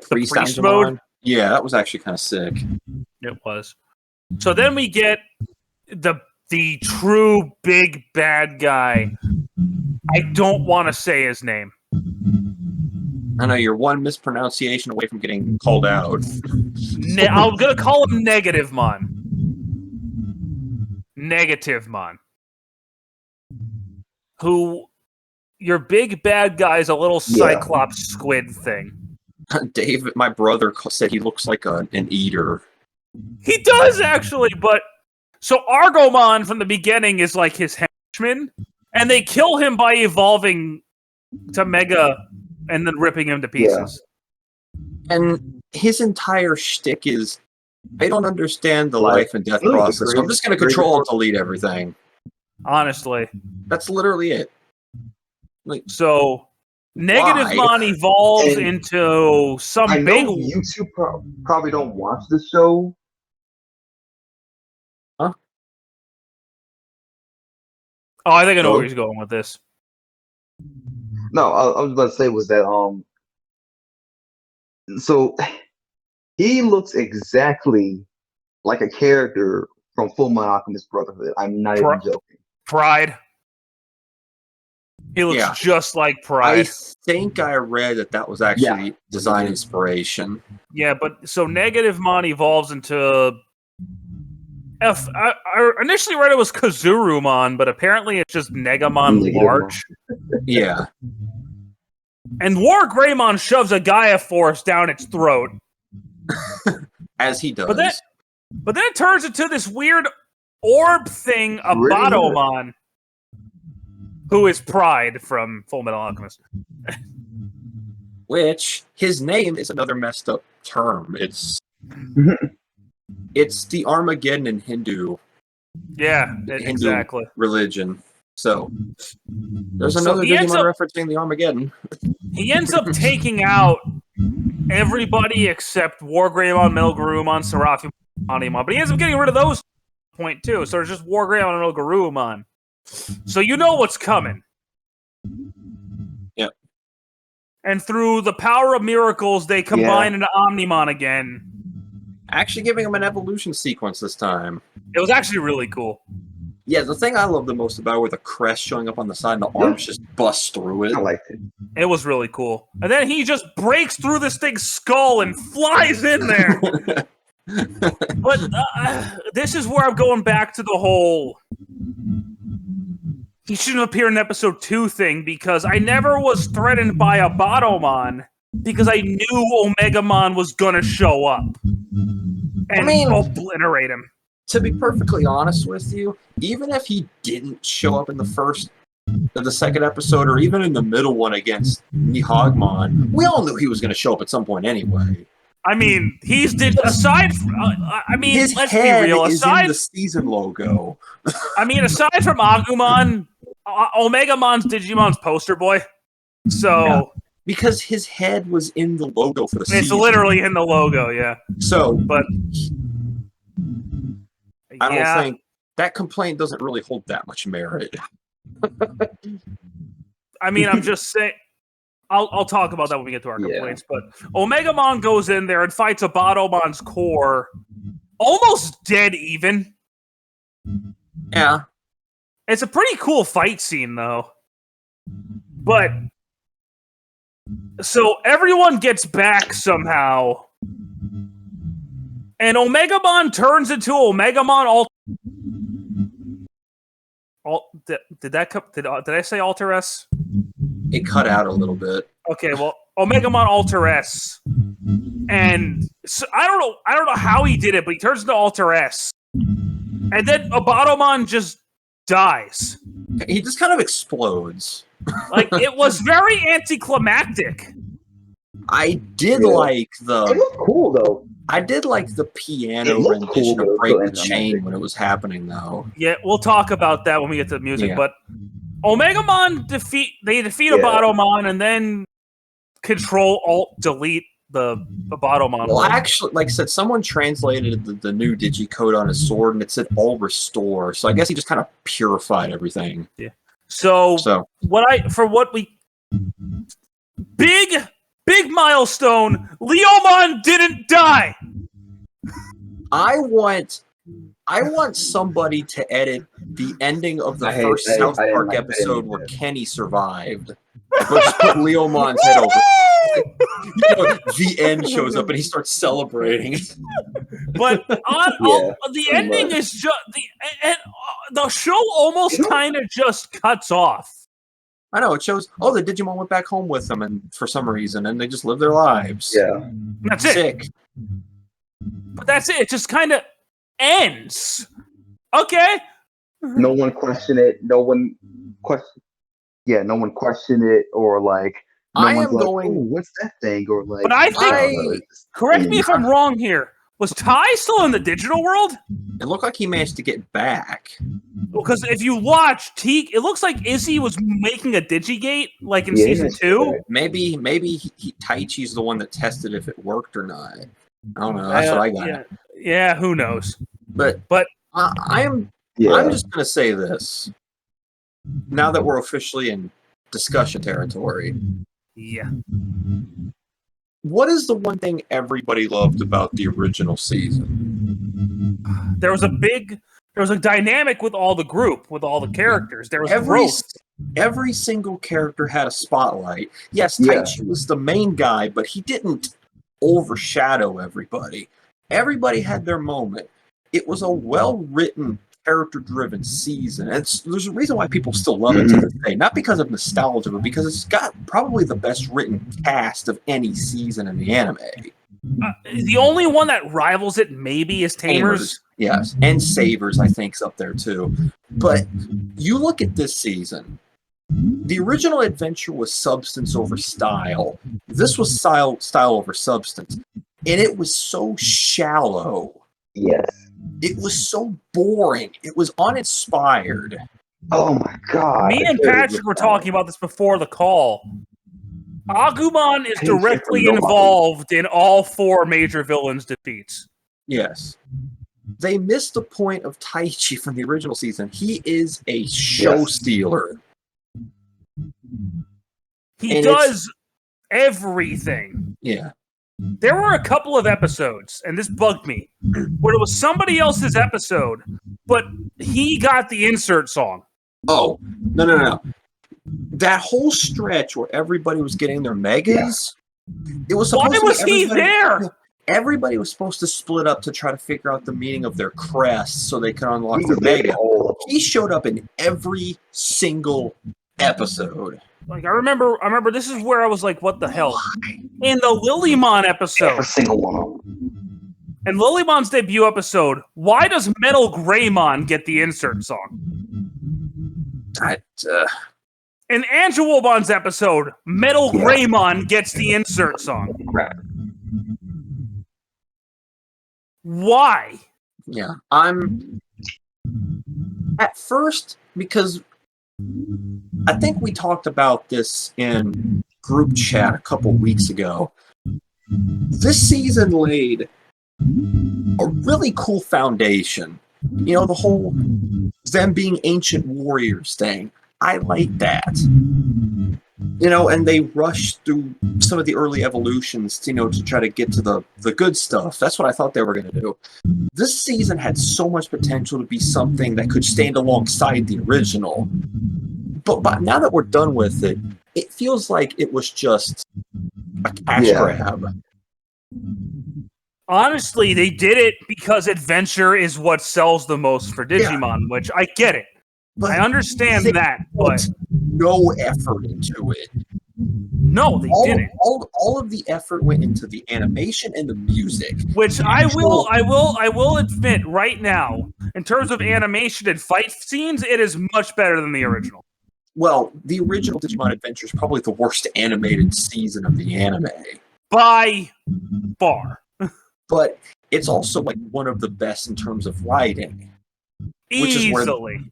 priest mode. Yeah, that was actually kind of sick. It was. So then we get the true big bad guy. I don't want to say his name. I know you're one mispronunciation away from getting called out. I'm going to call him Negativemon. Negativemon. Who, your big bad guy is a little Cyclops squid thing. Dave, my brother, said he looks like an eater. He does, actually, but... So Argomon from the beginning is like his henchman, and they kill him by evolving to Mega and then ripping him to pieces. Yeah. And his entire shtick is, I don't understand the life and death process, so I'm just going to control and delete everything. Honestly. That's literally it. Like, so, Negativemon evolves into some I big... know you two probably don't watch the show. Huh? Oh, I think I know where he's going with this. No, I was about to say was that so he looks exactly like a character from Full Metal Alchemist Brotherhood. I'm not even joking. Pride. He looks just like Pride. I think I read that was actually design inspiration. Yeah, but so Negativemon evolves into... I initially read it was Kazurumon, but apparently it's just Negamon Large. Yeah. And War Greymon shoves a Gaia Force down its throat. As he does. But then it turns into this weird orb thing, a Batomon, who is Pride from Full Metal Alchemist. Which, his name is another messed up term. It's the Armageddon in Hindu. Yeah, Hindu exactly. Religion. So, there's another Digimon referencing the Armageddon. He ends up taking out everybody except War Greymon, Melgarumon, Seraphimon, Anima. But he ends up getting rid of those point too. So there's just War Greymon and Melgarumon. So you know what's coming. Yep. And through the power of miracles, they combine into Omnimon again. Actually giving him an evolution sequence this time. It was actually really cool. Yeah, the thing I love the most about it were the crest showing up on the side and the arms just bust through it. I liked it. It was really cool. And then he just breaks through this thing's skull and flies in there. But this is where I'm going back to the whole... He shouldn't appear in episode 2 thing, because I never was threatened by a Batomon because I knew Omegamon was going to show up and obliterate him. To be perfectly honest with you, even if he didn't show up in the second episode, or even in the middle one against Nihagmon, we all knew he was going to show up at some point anyway. I mean, aside from, his let's head be real. Is in the season logo. I mean, aside from Agumon, Omegamon's Digimon's poster boy. So. Yeah. Because his head was in the logo for the season. It's literally in the logo, yeah. So, but I don't think that complaint doesn't really hold that much merit. I mean, I'm just saying. I'll talk about that when we get to our complaints. But Omegamon goes in there and fights a Batomon's core, almost dead even. Yeah, it's a pretty cool fight scene, though. But. So everyone gets back somehow, and Omegamon turns into Omegamon Did I say Alter S? It cut out a little bit. Okay, well, Omegamon Alter S, and so I don't know how he did it, but he turns into Alter S, And then Abatomon just dies. He just kind of explodes. Like, it was very anticlimactic. I did like the... It looked cool, though. I did like the piano rendition of Break the Chain when it was happening, though. Yeah, we'll talk about that when we get to the music, but Omegamon defeat Abatomon and then Control-Alt-Delete the Abatomon. Well, actually, like I said, someone translated the new digicode on his sword, and it said all restore. So I guess he just kind of purified everything. Yeah. So big milestone. Leomon didn't die. I want somebody to edit the ending of the first South Park episode where Kenny survived. But just put Leomon's head over. The end shows up and he starts celebrating. But the ending is just the show almost kind of just cuts off. I know, it shows, the Digimon went back home with them and for some reason, and they just live their lives. Yeah. That's it. But that's it. It just kind of ends. Okay. No one questioned it. No one questioned it, or like, what's that thing? Or like, but I think, correct me if I'm wrong here. Was Ty still in the digital world? It looked like he managed to get back. Because if you watch, it looks like Izzy was making a Digigate, like in season 2. Maybe Taichi's the one that tested if it worked or not. I don't know. That's what I got. Yeah, who knows? But I'm just gonna say this. Now that we're officially in discussion territory. Yeah. What is the one thing everybody loved about the original season? There was a dynamic with all the group, with all the characters. There was growth. Every single character had a spotlight. Yes, Taichi was the main guy, but he didn't overshadow everybody. Everybody had their moment. It was a well-written, character-driven season. There's a reason why people still love it to this day. Not because of nostalgia, but because it's got probably the best written cast of any season in the anime. The only one that rivals it maybe is Tamers. Yes, and Savers, I think, is up there too. But you look at this season. The original adventure was substance over style. This was style over substance. And it was so shallow. Yes. It was so boring. It was uninspired. Oh my god. Me and Patrick were talking about this before the call. Agumon is directly involved in all 4 major villains' defeats. Yes. They missed the point of Taichi from the original season. He is a show stealer. He does everything. Yeah. There were a couple of episodes, and this bugged me, where it was somebody else's episode, but he got the insert song. Oh, no. That whole stretch where everybody was getting their megas, it was supposed Why was he there? Everybody was supposed to split up to try to figure out the meaning of their crests so they could unlock their mega. He showed up in every single episode. Like I remember this is where I was like, what the hell? In the Lilymon episode. Every single one of them. In Lilymon's debut episode, why does Metal Greymon get the insert song? In Angelwobon's episode, Metal Greymon gets the insert song. Why? Yeah, I'm... At first, because... I think we talked about this in group chat a couple weeks ago. This season laid a really cool foundation. You know, the whole them being ancient warriors thing. I like that. You know, and they rushed through some of the early evolutions, you know, to try to get to the good stuff. That's what I thought they were going to do. This season had so much potential to be something that could stand alongside the original. But now that we're done with it, it feels like it was just a cash grab. Honestly, they did it because adventure is what sells the most for Digimon, which I get it. But I understand that, but no effort into it. No, they didn't. All of the effort went into the animation and the music. Which I will admit right now, in terms of animation and fight scenes, it is much better than the original. Well, the original Digimon Adventure is probably the worst animated season of the anime. By far. But it's also like one of the best in terms of writing. Which is where Easily.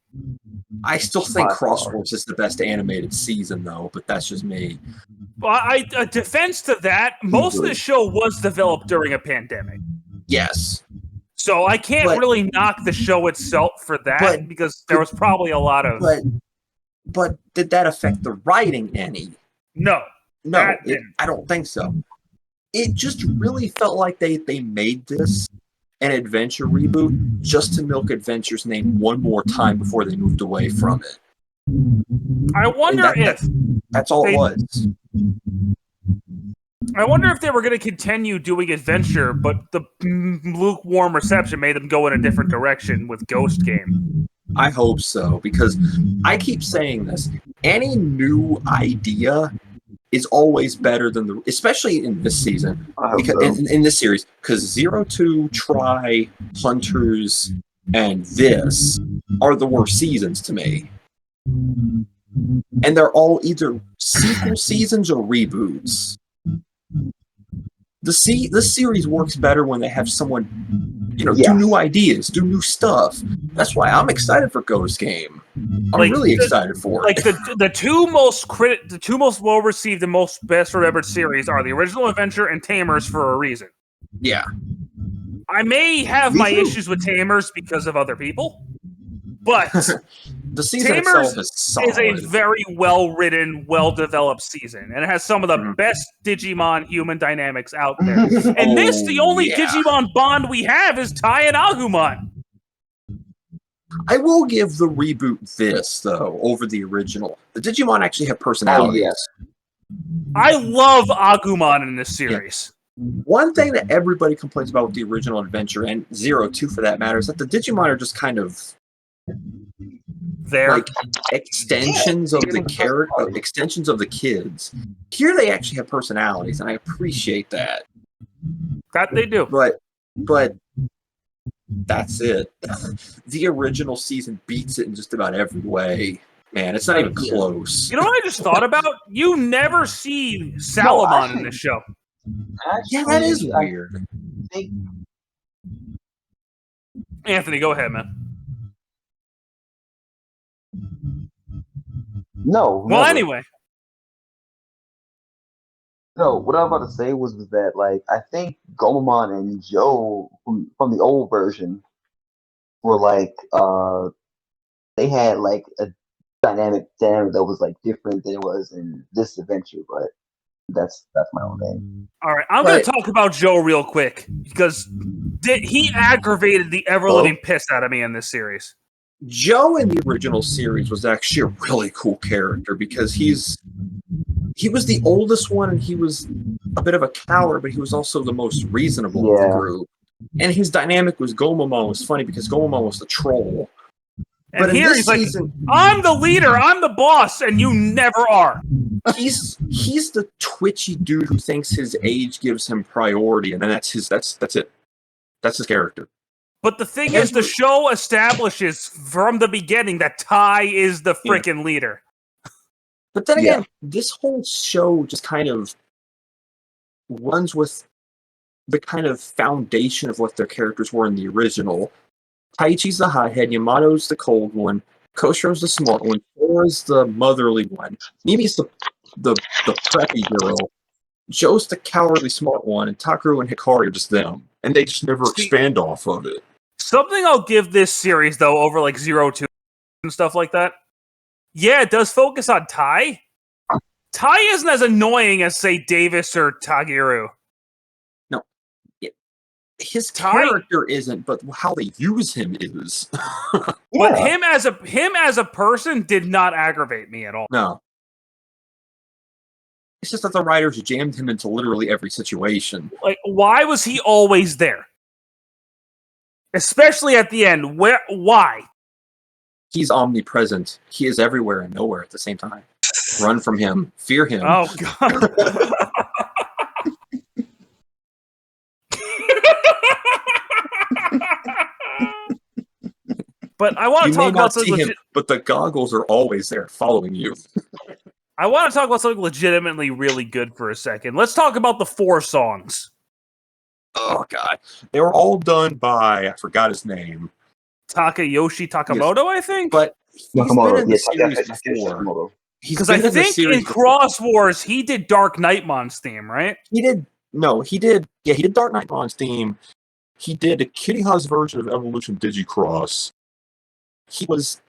I still think Crossworks is the best animated season, though, but that's just me. A defense to that, most of the show was developed during a pandemic. Yes. So I can't really knock the show itself for that, because there was probably a lot of... But did that affect the writing any? No. No, I don't think so. It just really felt like they made this an adventure reboot just to milk Adventure's name one more time before they moved away from it. I wonder that's all it was. I wonder if they were going to continue doing Adventure, but the lukewarm reception made them go in a different direction with Ghost Game. I hope so, because I keep saying this. Any new idea is always better than especially in this season, because in this series, because 02, Try, Hunters, and this are the worst seasons to me. And they're all either sequel seasons or reboots. This series works better when they have someone, do new ideas, do new stuff. That's why I'm excited for Ghost Game. I'm really excited for it. The two most well received and most best remembered series are the original Adventure and Tamers for a reason. Yeah. I may have my issues with Tamers because of other people, but the season Tamers itself is a very well-written, well-developed season, and it has some of the best Digimon human dynamics out there. And the only Digimon bond we have is Tai and Agumon. I will give the reboot this, though, over the original. The Digimon actually have personalities. Oh, yes. I love Agumon in this series. One thing that everybody complains about with the original Adventure, and 02 for that matter, is that the Digimon are just kind of like extensions of the character, extensions of the kids. Here they actually have personalities, and I appreciate that. That they do. But that's it. The original season beats it in just about every way. Man, it's not even close. You know what I just thought about? You never see Salamon in this show. Yeah, that is weird. Anthony, go ahead, man. No. Well, anyway. No, what I was about to say was that, like, I think Gomamon and Joe from the old version were like, they had like a dynamic that was like different than it was in this adventure, but that's my own thing. All right, I'm going to talk about Joe real quick because he aggravated the ever-living piss out of me in this series. Joe in the original series was actually a really cool character because he was the oldest one and he was a bit of a coward, but he was also the most reasonable of the group. And his dynamic with Gomamon was funny because Gomamon was the troll. And but here he's season, like, I'm the leader, I'm the boss, and you never are. He's the twitchy dude who thinks his age gives him priority, and then that's it. That's his character. But the thing is, the show establishes from the beginning that Tai is the freaking leader. But then again, this whole show just kind of runs with the kind of foundation of what their characters were in the original. Taichi's the hothead, Yamato's the cold one, Koshiro's the smart one, Sora's the motherly one, Mimi's the preppy girl, Joe's the cowardly smart one, and Takeru and Hikari are just them. And they just never expand off of it. Something I'll give this series, though, over like 02 and stuff like that. Yeah, it does focus on Tai. Tai isn't as annoying as, say, Davis or Tageru. No. His character isn't, but how they use him is. But him as a person did not aggravate me at all. No. It's just that the writers jammed him into literally every situation. Like, why was he always there? Especially at the end. Why? He's omnipresent. He is everywhere and nowhere at the same time. Run from him. Fear him. Oh, God. But I want You to may talk not about see something him, but the goggles are always there following you. I want to talk about something legitimately really good for a second. Let's talk about the 4 songs. Oh god, they were all done by I forgot his name, Takayoshi Takamoto, I think. but he's been Nakamoto, in the yeah, series that's before. Nakamoto. Because I think in Cross Wars he did Dark Knightmon's theme, right? He did Dark Knight Mon's theme. He did Kitty Hawk's version of Evolution Digicross. He was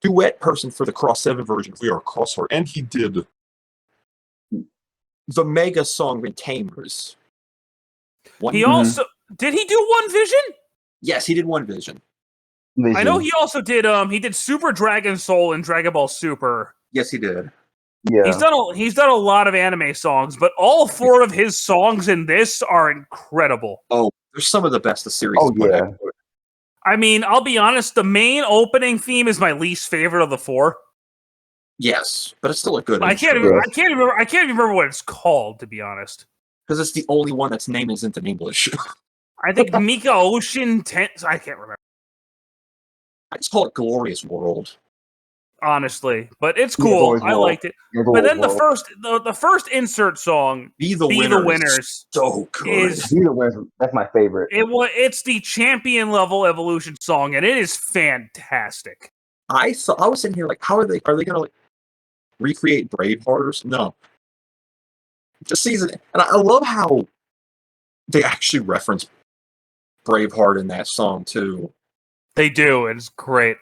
duet person for the Cross 7 version of We Are Crossword, and he did the mega song Tamers. He also did he do One Vision? Yes, he did One Vision. I know he also did he did Super Dragon Soul and Dragon Ball Super. Yes, he did. Yeah. He's done a lot of anime songs, but all 4 of his songs in this are incredible. Oh, they're some of the best the series has put out. I mean, I'll be honest, the main opening theme is my least favorite of the 4. Yes, but it's still a good I can't even remember what it's called, to be honest. Because it's the only one that's name isn't in English. I think Mika Ocean I can't remember. I just call it Glorious World. Honestly, but it's cool. I liked it. But then the first insert song, Be the Winners, so good. Be the Winners, that's my favorite. It's the champion level evolution song, and it is fantastic. I was sitting here like, are they gonna like recreate Braveheart? No. Just season, and I love how they actually reference Braveheart in that song too. They do, and it's great.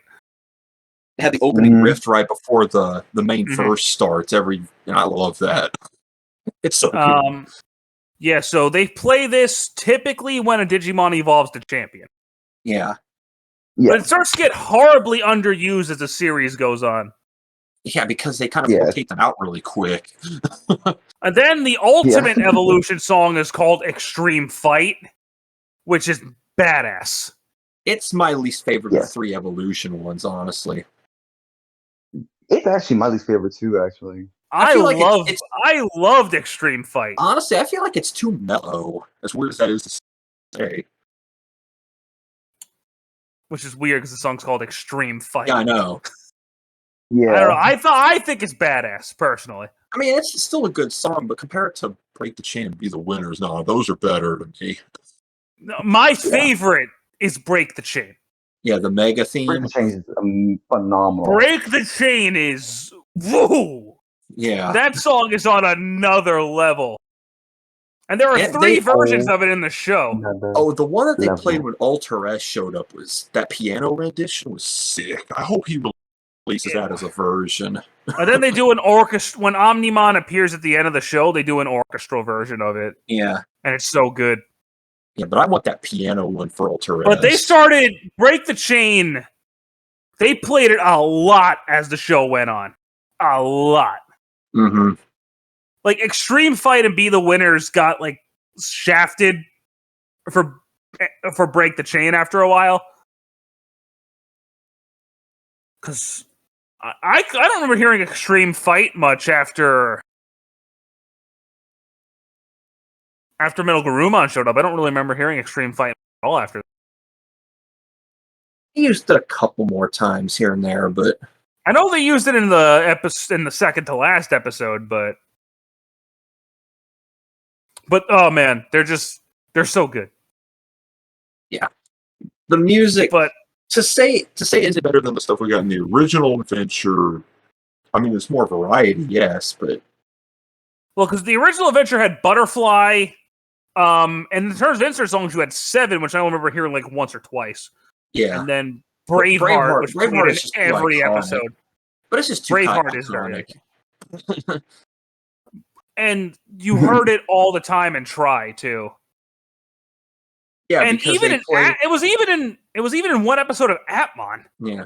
They had the opening riff right before the main verse starts. And I love that. It's so cool. Yeah, so they play this typically when a Digimon evolves to champion. Yeah. But it starts to get horribly underused as the series goes on. Yeah, because they kind of rotate them out really quick. And then the ultimate evolution song is called Extreme Fight, which is badass. It's my least favorite of the 3 evolution ones, honestly. It's actually my least favorite too, actually. I loved Extreme Fight. Honestly, I feel like it's too mellow, as weird as that is to say. Which is weird because the song's called Extreme Fight. Yeah, I know. Yeah. I don't know. I think it's badass, personally. I mean, it's still a good song, but compare it to Break the Chain and Be the Winners, no, those are better to me. My favorite is Break the Chain. Yeah, the mega theme. Break the Chain is phenomenal. Break the Chain is woo. Yeah. That song is on another level. And there are 3 versions of it in the show. Oh, the one that they played when Alter S showed up that piano rendition was sick. I hope he releases that as a version. And then they do an orchestra. When Omnimon appears at the end of the show, they do an orchestral version of it. Yeah. And it's so good. Yeah, but I want that piano one for Alter S. But they started Break the Chain. They played it a lot as the show went on. A lot. Mm-hmm. Like Extreme Fight and Be the Winners got like shafted for Break the Chain after a while. Because I don't remember hearing Extreme Fight much after Metal Garurumon showed up. I don't really remember hearing Extreme Fight at all after that. He used it a couple more times here and there, but I know they used it in the second to last episode, but oh man, they're so good. Yeah. The music, but to say is it better than the stuff we got in the original adventure? I mean, there's more variety, yes, but because the original adventure had Butterfly, and in terms of insert songs, you had 7, which I don't remember hearing like once or twice. Yeah, and then Braveheart was Braveheart is in every episode. But it's just too Braveheart is very and you heard it all the time in Try too. Yeah, and even it was even in one episode of Atmon. Yeah,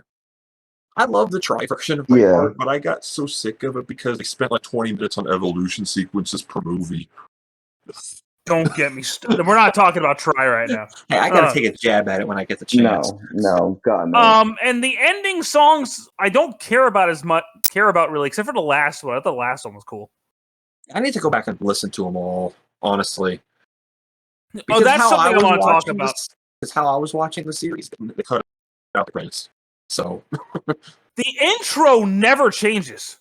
I love the Try version of Braveheart, but I got so sick of it because they spent like 20 minutes on evolution sequences per movie. Don't get me started. We're not talking about Try right now. Hey, I gotta take a jab at it when I get the chance. No, God no. And the ending songs I don't care about really, except for the last one. I thought the last one was cool. I need to go back and listen to them all, honestly. Because that's something I want to talk about. It's how I was watching the series. They cut out the credits. So the intro never changes.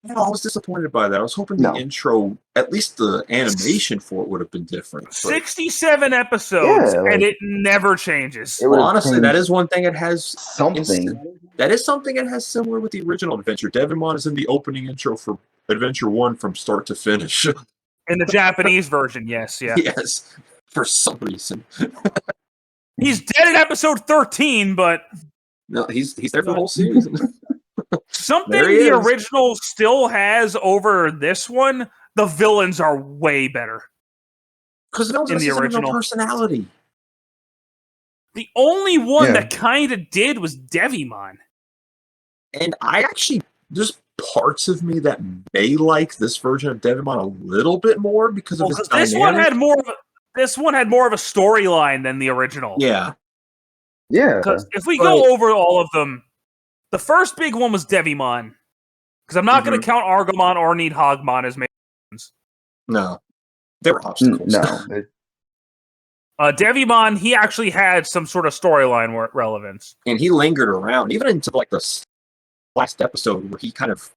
I was disappointed by that. I was hoping the intro, at least the animation for it, would have been different. But 67 episodes, and it never changes. It well, honestly, that is one thing it has something. That is something it has similar with the original Adventure. Digimon is in the opening intro for Adventure 1 from start to finish. In the Japanese version, yes, yeah. Yes, for some reason. He's dead in episode 13, but no, he's there for the whole series. Something the original still has over this one, the villains are way better. Because the villains have no personality. The only one that kind of did was Devimon. And there's parts of me that may like this version of Devimon a little bit more because of its dynamic. This one had more of a storyline than the original. Yeah. Yeah. Because if we go over all of them, the first big one was Devimon. Because I'm not going to count Arachimon or Nidhogmon as main ones. No. They were obstacles. No. Devimon, he actually had some sort of storyline relevance. And he lingered around, even into like the last episode where he kind of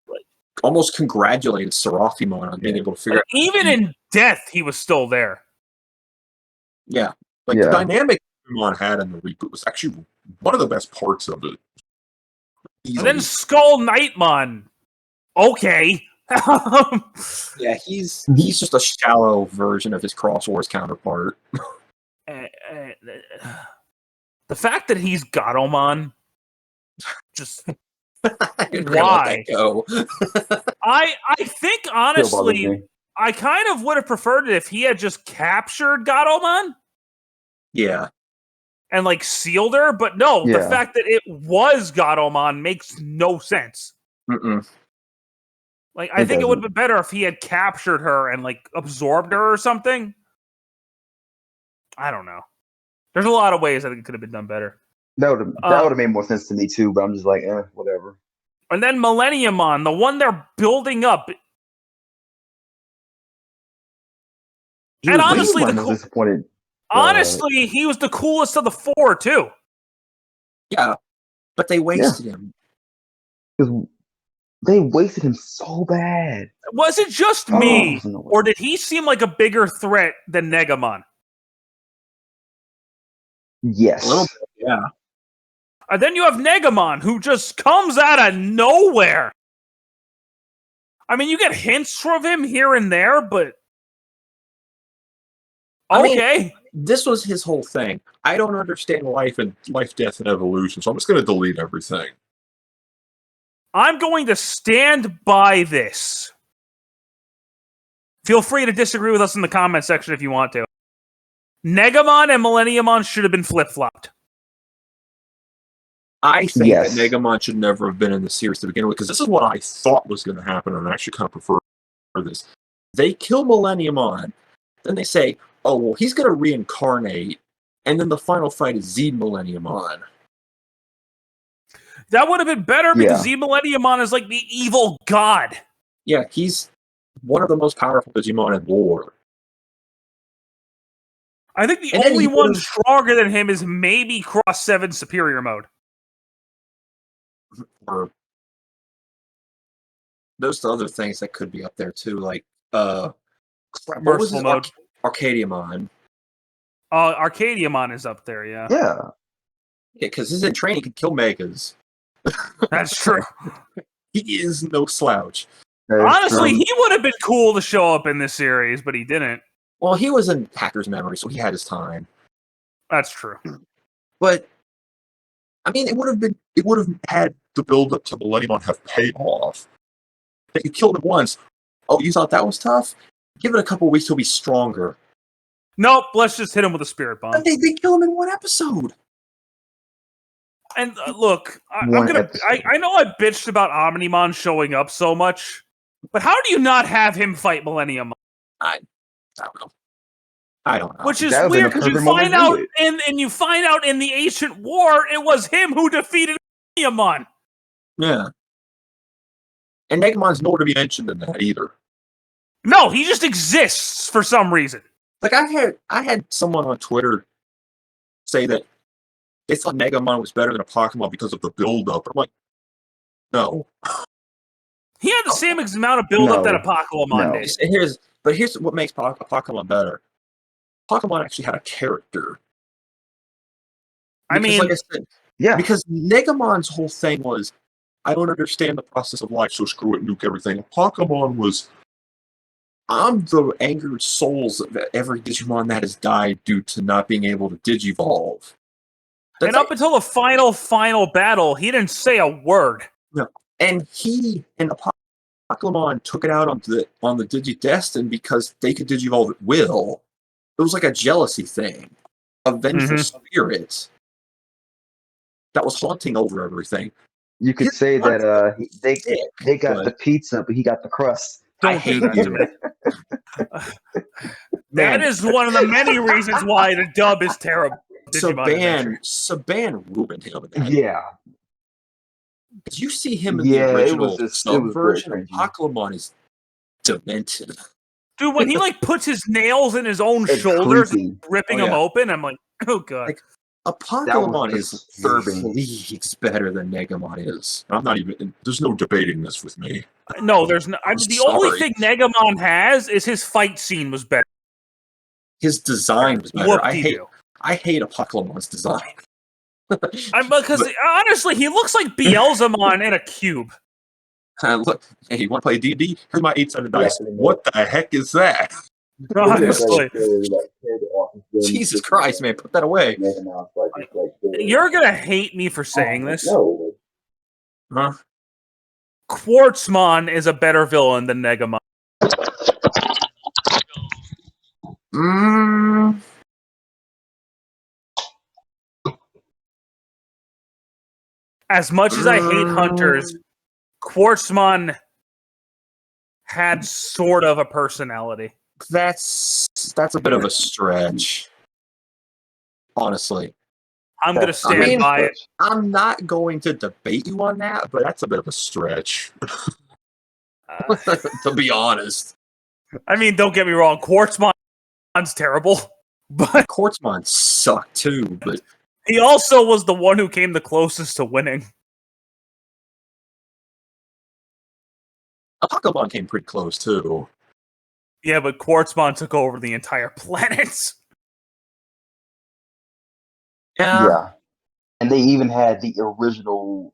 almost congratulated Arachimon on being able to figure out. Even in death, he was still there. Yeah. The dynamic Digimon had in the reboot was actually one of the best parts of it. Easily. And then Skull Knightmon. Okay. Yeah, he's just a shallow version of his Cross Wars counterpart. The fact that he's Gatomon, just why? I think honestly, I kind of would have preferred it if he had just captured Gatomon. Yeah. And like sealed her, but no, the fact that it was Gatomon makes no sense. Like I think it would have been better if he had captured her and like absorbed her or something. I don't know. There's a lot of ways I think it could have been done better. That would have made more sense to me too, but I'm just like, whatever. And then Millenniumon, the one they're building up. Dude, and honestly, disappointed. Honestly, he was the coolest of the four too. Yeah, but they wasted him. Because they wasted him so bad. Was it just me, or did he seem like a bigger threat than Negamon? Yes. A little bit, yeah. And then you have Negamon, who just comes out of nowhere. I mean, you get hints from him here and there, but okay. I mean, this was his whole thing. I don't understand life, death, and evolution, so I'm just going to delete everything. I'm going to stand by this. Feel free to disagree with us in the comment section if you want to. Negamon and Millenniumon should have been flip-flopped. I think that Negamon should never have been in the series to begin with, because this is what I thought was going to happen, and I actually kind of prefer this. They kill Millenniumon, then they say, oh, well, he's going to reincarnate, and then the final fight is Z Millenniumon. That would have been better because Z Millenniumon is like the evil god. Yeah, he's one of the most powerful Digimon in lore. I think the only one stronger than him is maybe Cross 7 Superior Mode. Or those other things that could be up there too, like Merciful Mode. Arachimon. Arachimon is up there, yeah. Yeah. Yeah, because he's in training, he can kill Megas. That's true. He is no slouch. Honestly, he would have been cool to show up in this series, but he didn't. Well, he was in Hacker's Memory, so he had his time. That's true. But I mean, it would have had the build up to Millenniumon have paid off. That you killed him once. Oh, you thought that was tough? Give it a couple weeks, he'll be stronger. Nope, let's just hit him with a spirit bomb. They kill him in one episode. And look, I know I bitched about Omnimon showing up so much, but how do you not have him fight Millennium? I don't know. Which is weird because you find out in the Ancient War it was him who defeated Millenniumon. Yeah. And Negamon's nowhere to be mentioned in that either. No, he just exists for some reason. Like I had someone on Twitter say that they thought Negamon was better than a Pokemon because of the build-up. I'm like, no. He had the same amount of build-up that a Pokemon did. Here's what makes a Pokemon better. Pokemon actually had a character. Because, like I said, because Negamon's whole thing was, I don't understand the process of life, so screw it, nuke everything. Pokemon was, I'm the angered souls of every Digimon that has died due to not being able to Digivolve. And up until the final battle, he didn't say a word. No. And the Pokemon took it out on the Digidestin because they could Digivolve at will. It was like a jealousy thing. A vengeful spirit that was haunting over everything. You could say that they got the pizza, but he got the crust. Don't do that to me. That is one of the many reasons why the dub is terrible. Saban ruined him. Yeah. Because you see him in the original sub version of cringy. Pokemon is demented. Dude, when he puts his nails in his own shoulders, and ripping them open, I'm like, oh god. A Pokemon is leagues better than Negamon is. I'm not even. There's no debating this with me. No, there's no. The only thing Negamon has is his fight scene was better. His design was better. I hate a Pokemon's design. Because honestly, he looks like Beelzemon in a cube. Look, hey, you want to play D&D? Here's my 8-sided dice. What the heck is that? Honestly. Jesus Christ, man, put that away. You're going to hate me for saying this. Huh? Quartzmon is a better villain than Negamon. As much as I hate hunters, Quartzmon had sort of a personality. That's a bit of a stretch. Honestly. I'm going to stand by it. I'm not going to debate you on that, but that's a bit of a stretch. To be honest. I mean, don't get me wrong, Quartzmon's terrible. But Quartzmon sucked too, but he also was the one who came the closest to winning. A Pokemon came pretty close too. Yeah, but Quartzmon took over the entire planet. Yeah. And they even had the original,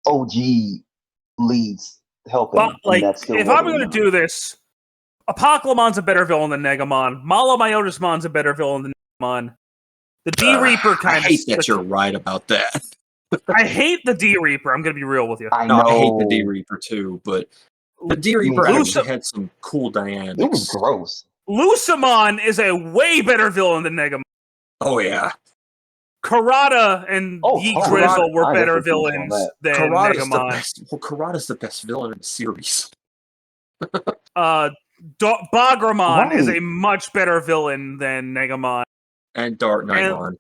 OG leads helping. But, if I'm going to do this, Apoclomon's a better villain than Negamon. Malomyotismon's a better villain than Negamon. The D-Reaper kind of... I hate that you're right about that. I hate the D-Reaper, I'm going to be real with you. I know. I hate the D-Reaper too, but the D-Reaper actually had some cool dynamics. It was gross. Lucemon is a way better villain than Negamon. Oh, yeah. Karada and Yeet Drizzle were better villains than Negamon. Karada's the best villain in the series. Bagramon is a much better villain than Negamon. And Dark Knightmon.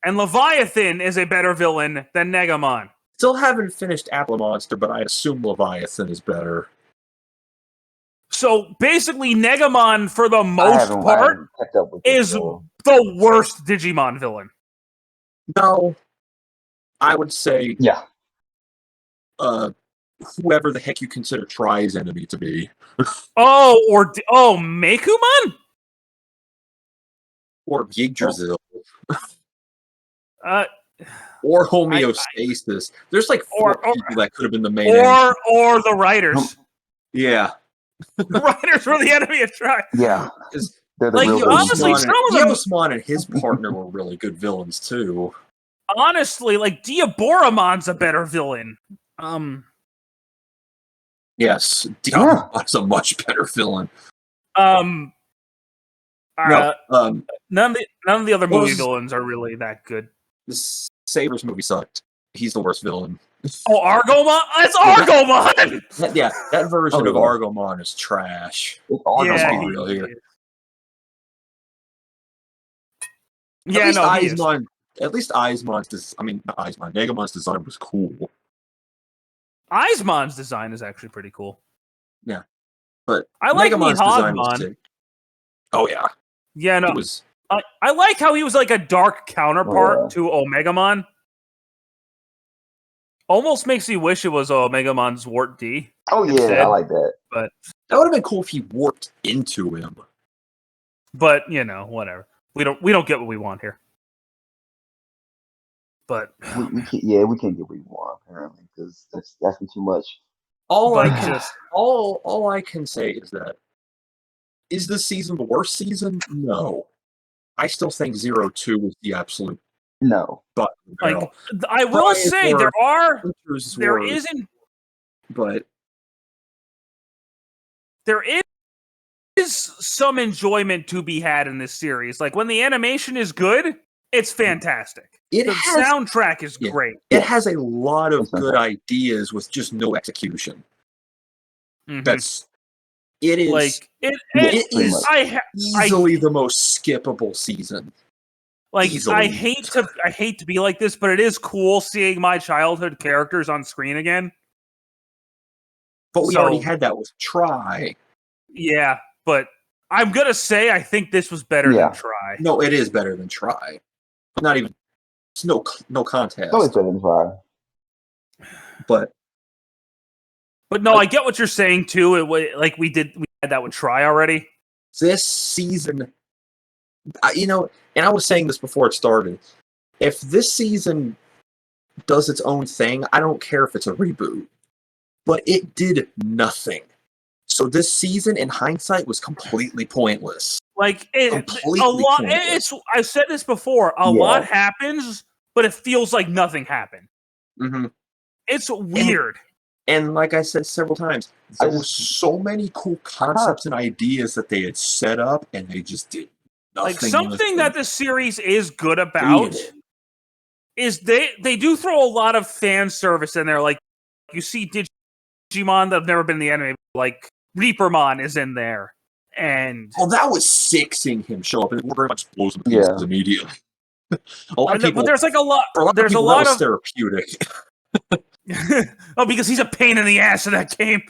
And Leviathan is a better villain than Negamon. Still haven't finished Apple Monster, but I assume Leviathan is better. So basically, Negamon, for the most part, is the worst Digimon villain. No. I would say... Yeah. Whoever the heck you consider Try's enemy to be. Meikumon? Or Yggdrasil. Or Homeostasis. There's four people that could have been the main enemy. Or the writers. Yeah. The writers were the enemy of Try. Yeah. Honestly, Geosmon and his partner were really good villains too. Honestly, Diaboromon's a better villain. Yes, Diaboromon's a much better villain. None of the other movie villains are really that good. The Sabers movie sucked. He's the worst villain. Oh, Argomon? It's Argomon! That version of Argomon is trash. Let's be real here. At least Negamon's design was cool. Eismon's design is actually pretty cool. Yeah. But I like Negamon's design was Nihonmon. sick. Oh, yeah. Yeah, no. I like how he was like a dark counterpart to Omegamon. Almost makes me wish it was Omegamon's Wart D. Oh yeah, instead, I like that. But that would have been cool if he warped into him. But whatever. We don't get what we want here. But we can't get what we want apparently because that's too much. All I can say is that is this season the worst season? No, I still think 02 was the absolute no. But like I will say there is some enjoyment to be had in this series. Like when the animation is good, it's fantastic. The soundtrack is great. It has a lot of good ideas with just no execution. Mm-hmm. It is like it is easily the most skippable season. Like easily. I hate to be like this, but it is cool seeing my childhood characters on screen again. But we already had that with Try. Yeah, but I'm gonna say I think this was better than Try. No, it is better than Try. Not even. It's no contest. No, it's better than Try. But no, I get what you're saying too. We had that with Try already. This season, and I was saying this before it started. If this season does its own thing, I don't care if it's a reboot. But it did nothing. So this season, in hindsight, was completely pointless. Like I've said this before. A lot happens, but it feels like nothing happened. Mm-hmm. It's weird. And like I said several times, there were so many cool concepts and ideas that they had set up, and they just did nothing. Like something that the series is good about is they do throw a lot of fan service in there. Like you see Digimon that have never been in the anime, like Reapermon is in there, and that was sick seeing him show up. It very much blows the pieces immediately. But there's like a lot. There's a lot of therapeutic. Because he's a pain in the ass in that game.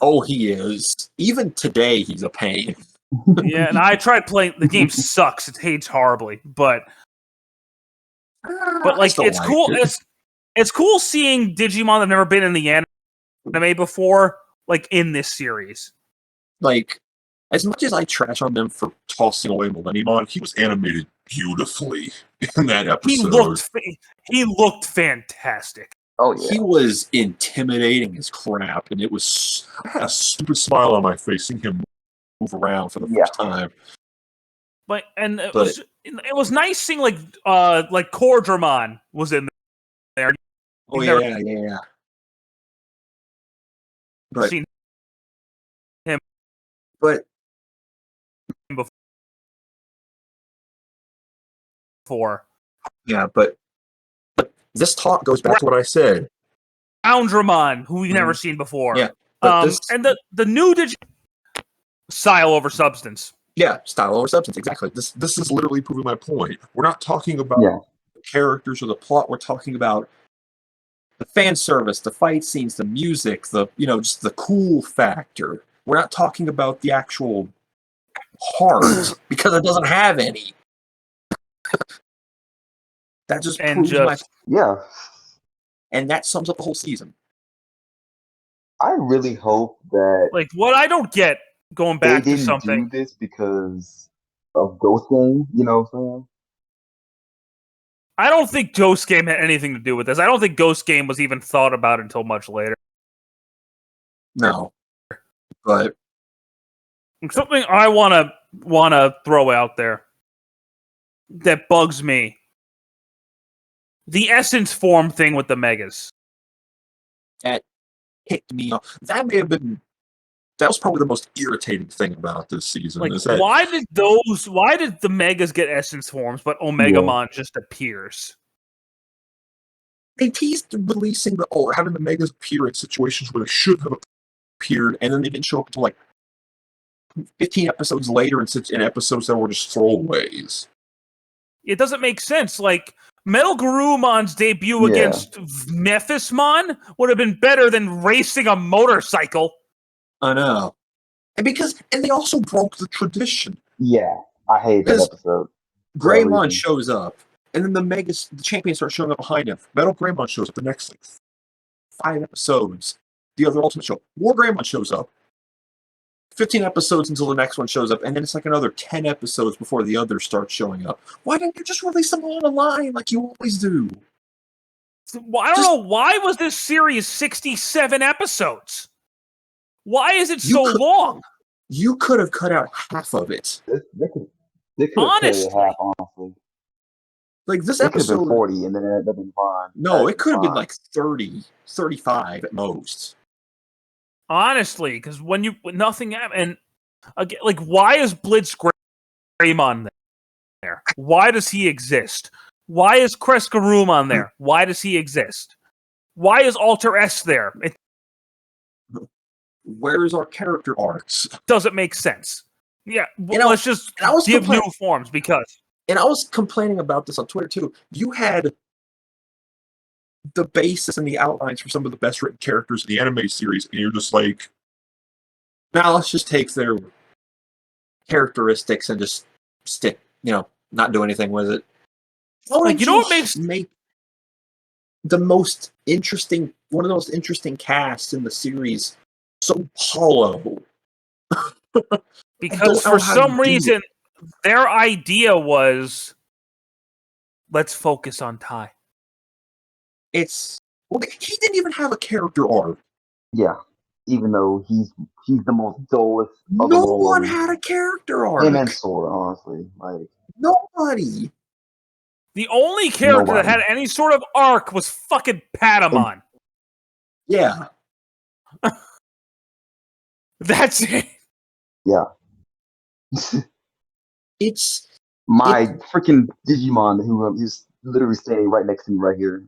Oh, he is. Even today, he's a pain. Yeah, and I tried playing. The game sucks. It hates horribly, but like it's cool. It's cool seeing Digimon that have never been in the anime before, like in this series. Like, as much as I trash on them for tossing away Millenniumon, he was animated beautifully in that episode. He looked fantastic. Oh yeah, he was intimidating as crap, and I had a stupid smile on my face seeing him move around for the first time. It was nice seeing like Cordramon was in there. Oh yeah. But seen him, but before. Yeah, but this talk goes back to what I said. Foundramon, who we've never seen before. Yeah. And the new style over substance. Yeah, style over substance, exactly. This is literally proving my point. We're not talking about the characters or the plot, we're talking about the fan service, the fight scenes, the music, just the cool factor. We're not talking about the actual heart, because it doesn't have any. That just proves and that sums up the whole season. I really hope that like what I don't get going back to something. They didn't do this because of Ghost Game, you know what I'm saying? I don't think Ghost Game had anything to do with this. I don't think Ghost Game was even thought about until much later. No, but something I wanna throw out there that bugs me. The essence form thing with the Megas. That kicked me off. That was probably the most irritating thing about this season. Like, why did the Megas get essence forms, but Omegamon just appears? They teased releasing having the Megas appear in situations where they should have appeared, and then they didn't show up until like 15 episodes later in episodes that were just throwaways. It doesn't make sense. Like, Metal Garumon's debut against Mephismon would have been better than racing a motorcycle. I know. And they also broke the tradition. Yeah, I hate that episode. Greymon shows up, and then the champion starts showing up behind him. Metal Greymon shows up the next 5 episodes. The other Ultimate show. War Greymon shows up. 15 episodes until the next one shows up, and then it's like another 10 episodes before the others start showing up. Why didn't you just release them all in a line like you always do? Well, I don't know. Why was this series 67 episodes? Why is it so long? You could have cut out half of it. They could have cut it half, honestly. Like this it episode... could have been 40, and then that'd have been fine. No, it could have been like 30, 35 at most. Honestly, because when nothing happened, and again, like, why is Blitz Greymon there? Why does he exist? Why is Kreskaroom there? Why does he exist? Why is Alter S there? It Where's our character arcs? doesn't make sense. Yeah, let's just give new forms because. And I was complaining about this on Twitter too. You had the basis and the outlines for some of the best written characters in the anime series, and you're just like, now let's just take their characteristics and just stick, not do anything with it. Like, you know what makes one of the most interesting casts in the series so hollow? Because for some reason, their idea was, let's focus on Tai. He didn't even have a character arc. Yeah, even though he's the most dullest. No one had a character arc. Him and Sora, honestly, like nobody. The only character that had any sort of arc was fucking Patamon. Yeah. That's it. Yeah. It's freaking Digimon, who is literally standing right next to me right here.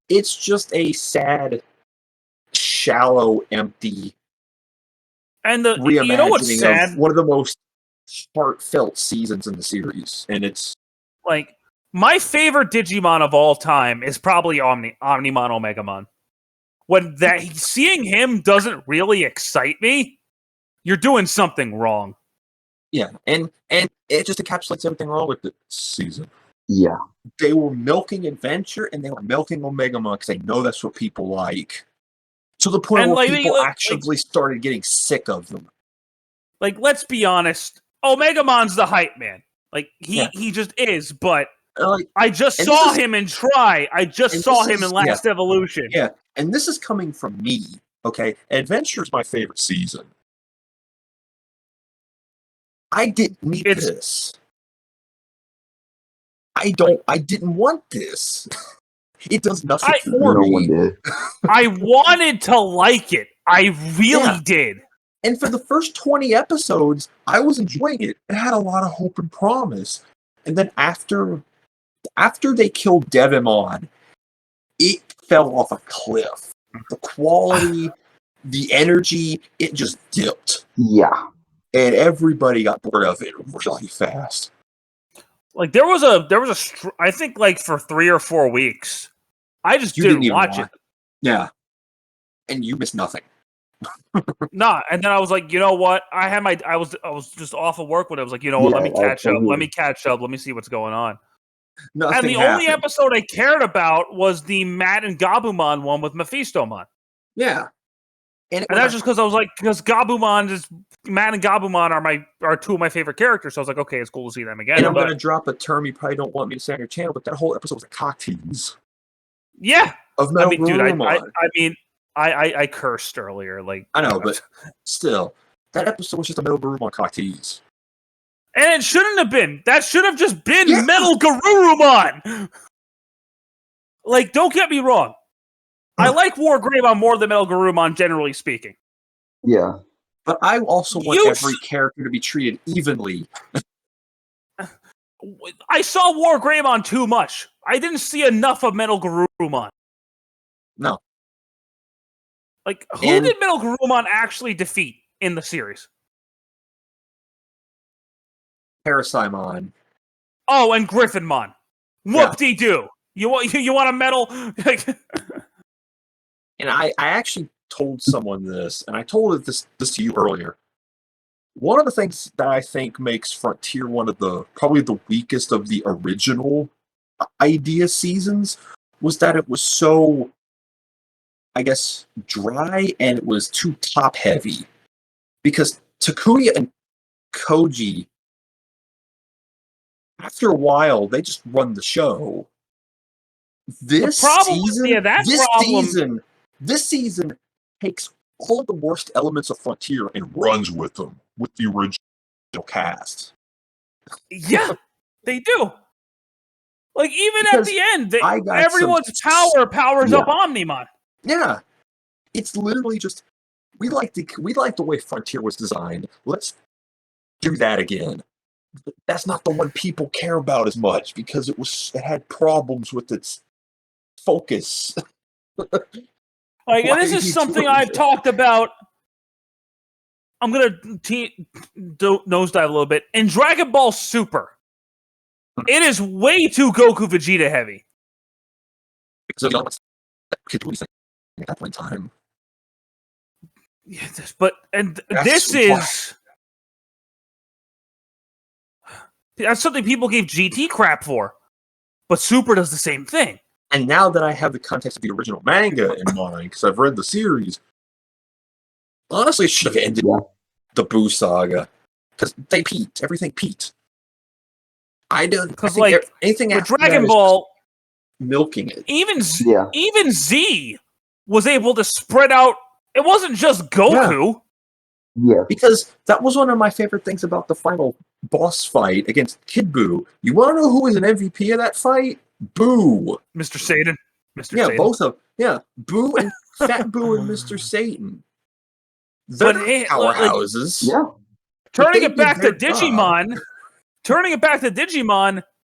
It's just a sad, shallow, empty, and reimagining what's sad? of one of the most heartfelt seasons in the series, and it's like my favorite Digimon of all time is probably Omnimon, Omegamon. When seeing him doesn't really excite me, you're doing something wrong. Yeah, and it just encapsulates everything wrong with the season. Yeah. They were milking adventure, and they were milking Omegamon because they know that's what people like. To the point where people actually started getting sick of them. Like, let's be honest, Omegamon's the hype man. Like, he just is, but I just saw him in Try. I just saw him in Last Evolution. Yeah, and this is coming from me, okay? Adventure is my favorite season. I didn't need this. I didn't want this. It does nothing for me. I wanted to like it. I really did. And for the first 20 episodes, I was enjoying it. It had a lot of hope and promise. And then after they killed Devimon, it fell off a cliff. The quality, the energy, it just dipped. Yeah. And everybody got bored of it really fast. Like there was a I think like for 3 or 4 weeks, I just didn't watch it. Yeah, and you missed nothing. Nah, and then I was like, you know what? I was just off of work when I was like, you know what? Let me catch up. Let me catch up. Let me see what's going on. Nothing and the only episode I cared about was the Matt and Gabumon one with Mephistomon. Yeah. And that's just because I was like, because Matt and Gabumon are 2 of my favorite characters, so I was like, okay, it's cool to see them again. And I'm going to drop a term you probably don't want me to say on your channel, but that whole episode was a cock tease. Yeah. Of Metal I cursed earlier. Like I know, but still, that episode was just a Metal Garurumon cock tease. And it shouldn't have been. That should have just been Metal Garurumon. Like, don't get me wrong. I like War Greymon more than Metal Garurumon, generally speaking. Yeah. But I also want every character to be treated evenly. I saw War Greymon too much. I didn't see enough of Metal Garurumon. No. Like, who did Metal Garurumon actually defeat in the series? Arachimon. Oh, and Griffinmon. Whoop-de-doo. You want a medal? And I actually told someone this, and I told this to you earlier. one of the things that I think makes Frontier one of probably the weakest of the original idea seasons was that it was so, I guess, dry and it was too top heavy. Because Takuya and Koji, after a while, they just run the show. This season takes all the worst elements of Frontier and runs with them with the original cast. Yeah, they do. Like even at the end, everyone's powers up Omnimon. Yeah, it's literally just we like the way Frontier was designed. Let's do that again. That's not the one people care about as much because it had problems with its focus. And this is something I've talked about. I'm gonna nosedive a little bit. In Dragon Ball Super, it is way too Goku Vegeta heavy. Because at that point in time. Yeah, that's something people gave GT crap for, but Super does the same thing. And now that I have the context of the original manga in mind, because I've read the series, honestly, it should have ended the Boo saga because they peaked. Everything peaked. Because anything with Dragon Ball, milking it. Even Z was able to spread out. It wasn't just Goku. Yeah. Because that was one of my favorite things about the final boss fight against Kid Buu. You want to know who was an MVP of that fight? Boo. Mr. Satan. Satan. Both of Boo and Fat Boo and Mr. Satan. They're powerhouses. Turning it back to Digimon.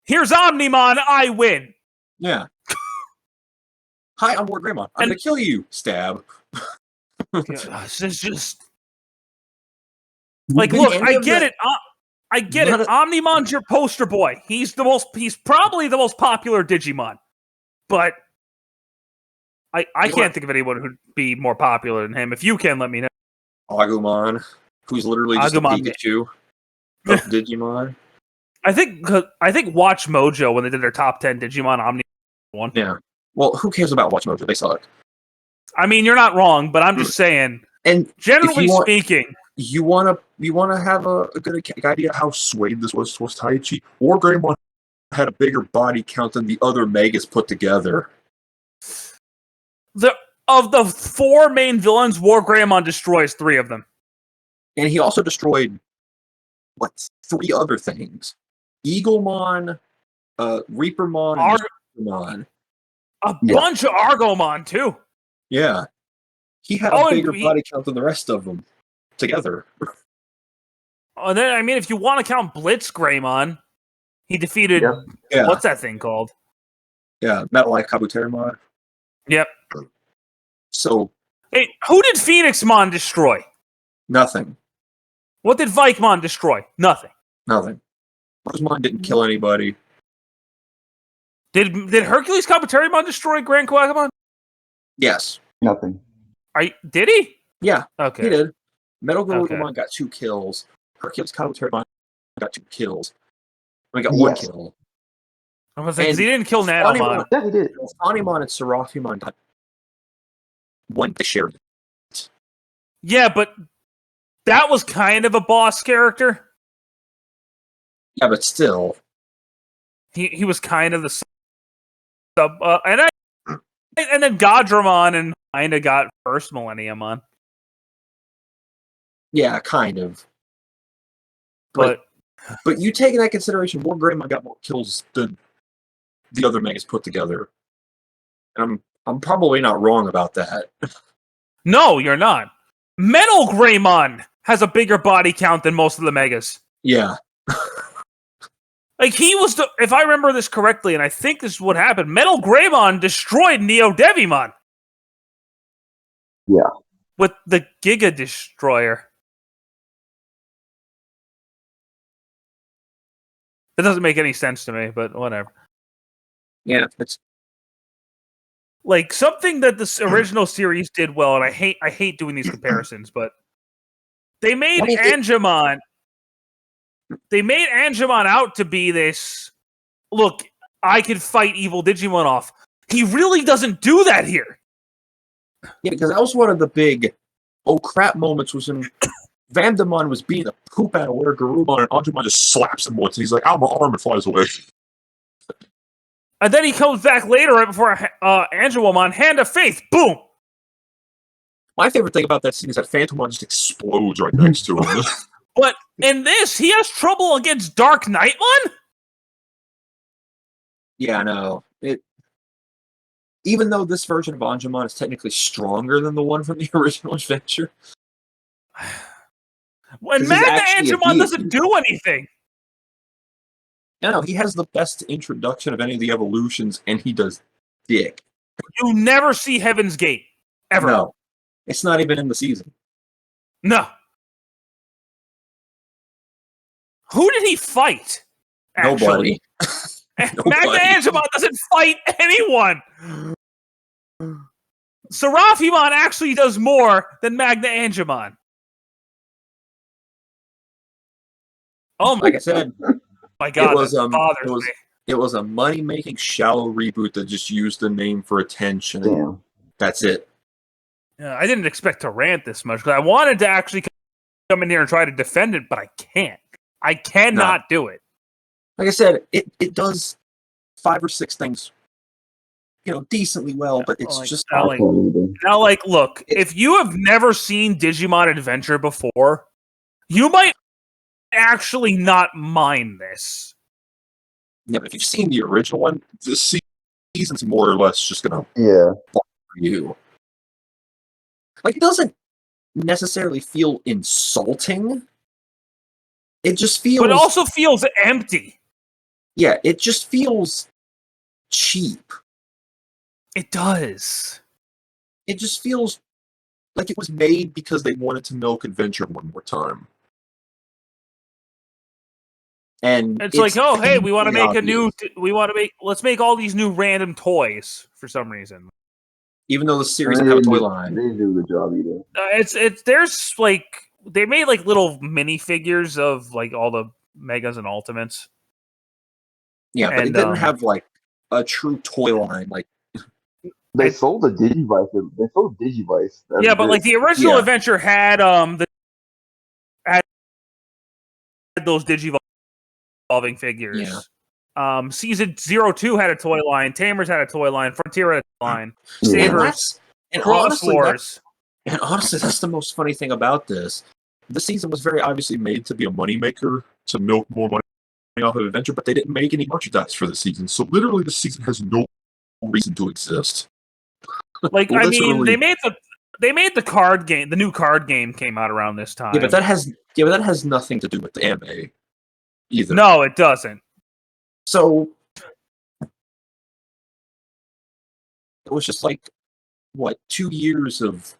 Here's Omnimon. I win. Yeah. Hi, I'm War Greymon. I'm gonna kill you. Stab. This is just look. I get it. I get it. Omnimon's your poster boy. He's probably the most popular Digimon, but I can't think of anyone who'd be more popular than him. If you can, let me know. Agumon, who's literally just a Pikachu of Digimon. I think Watch Mojo, when they did their top 10 Digimon, Omnimon won. Yeah. Well, who cares about Watch Mojo? They suck. I mean, you're not wrong, but I'm just saying. And generally speaking, you wanna have a good idea how swayed this was towards Taichi. War Greymon had a bigger body count than the other Megas put together. Of the 4 main villains, War Greymon destroys 3 of them. And he also destroyed 3 other things: Eaglemon, Reapermon, and Arachimon. A bunch of Argomon too. Yeah, he had a bigger body count than the rest of them together. And then, I mean, if you want to count Blitz Greymon, he defeated what's that thing called? Yeah, Metal Eye Kabuterimon. Yep. So, hey, who did Phoenixmon destroy? Nothing. What did Vikemon destroy? Nothing. Rosemon didn't kill anybody. Did Hercules Kabuterimon destroy Grand Quagamon? Yes. Nothing. Did he? Yeah. Okay. He did. Metal Goromon got 2 kills. Hercules Kabuterimon got 2 kills. I got 1 kill. I was like, because he didn't kill Nanomon. Yeah, he did. Funimon and Seraphimon got 1 to share. Yeah, but that was kind of a boss character. Yeah, but still, he was kind of the sub. And then Godramon and kind of got first Millennium on. Yeah, kind of. But you take into consideration, War Greymon got more kills than the other Megas put together. And I'm probably not wrong about that. No, you're not. Metal Greymon has a bigger body count than most of the Megas. Yeah. Like, he was if I remember this correctly, and I think this is what happened, Metal Greymon destroyed Neo Devimon. Yeah. With the Giga Destroyer. That doesn't make any sense to me, but whatever. Yeah, it's like something that this original series did well, and I hate doing these comparisons, but They made Angemon. They made Angemon out to be this. Look, I can fight evil Digimon off. He really doesn't do that here. Yeah, because that was one of the big oh crap moments was when Vandemon was beating the poop out of where Garurumon and Angemon just slaps him once and he's like, "Ow, my arm," and flies away. And then he comes back later right before Angemon, Hand of Faith, boom! My favorite thing about that scene is that Phantomon just explodes right next to him. But in this, he has trouble against Dark Knightmon? Yeah, I know. Even though this version of Angemon is technically stronger than the one from the original adventure. When Magna Angemon doesn't do anything. No, he has the best introduction of any of the evolutions, and he does dick. You never see Heaven's Gate. Ever. No. It's not even in the season. No. Who did he fight? Nobody. Magna Angemon doesn't fight anyone. Seraphimon actually does more than Magna Angemon. Oh my! Like I said, my God, it was a money-making shallow reboot that just used the name for attention. Damn. That's it. Yeah, I didn't expect to rant this much because I wanted to actually come in here and try to defend it, but I can't. I cannot do it. Like I said, it does 5 or 6 things, decently well, but it's just now. Look, if you have never seen Digimon Adventure before, you might actually not mind this. Yeah, but if you've seen the original one, this season's more or less just gonna for you. Like, it doesn't necessarily feel insulting. It just feels... But it also feels empty. Yeah, it just feels cheap. It does. It just feels like it was made because they wanted to milk Adventure one more time. And it's like, oh, hey, we want to make let's make all these new random toys for some reason. Even though the series didn't have a toy line. They do the job either. There's like, they made like little mini figures of like all the Megas and Ultimates. Yeah, but it didn't have like a true toy line. Like they sold the Digivice. They sold Digivice. Yeah, but like the original adventure had those Digivolving figures. Yeah. Season 02 had a toy line. Tamers had a toy line. Frontier had a toy line. Sabers. And Cross Wars. And honestly, that's the most funny thing about this. The season was very obviously made to be a moneymaker, to milk more money off of Adventure, but they didn't make any merchandise for the season. So literally, the season has no reason to exist. Like, I mean, they made the card game. The new card game came out around this time. Yeah, but that has nothing to do with the anime either. No, it doesn't. So it was just like, what, 2 years of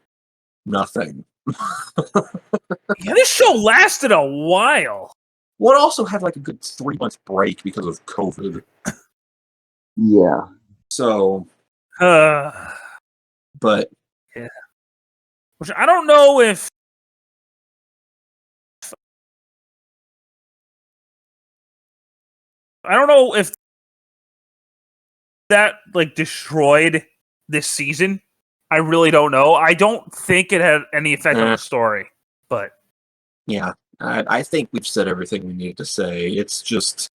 nothing. Yeah, this show lasted a while. Well, it also had like a good 3-month break because of COVID. Yeah. So, but yeah, which I don't know if that like destroyed this season. I really don't know. I don't think it had any effect on the story, but yeah, I think we've said everything we need to say. It's just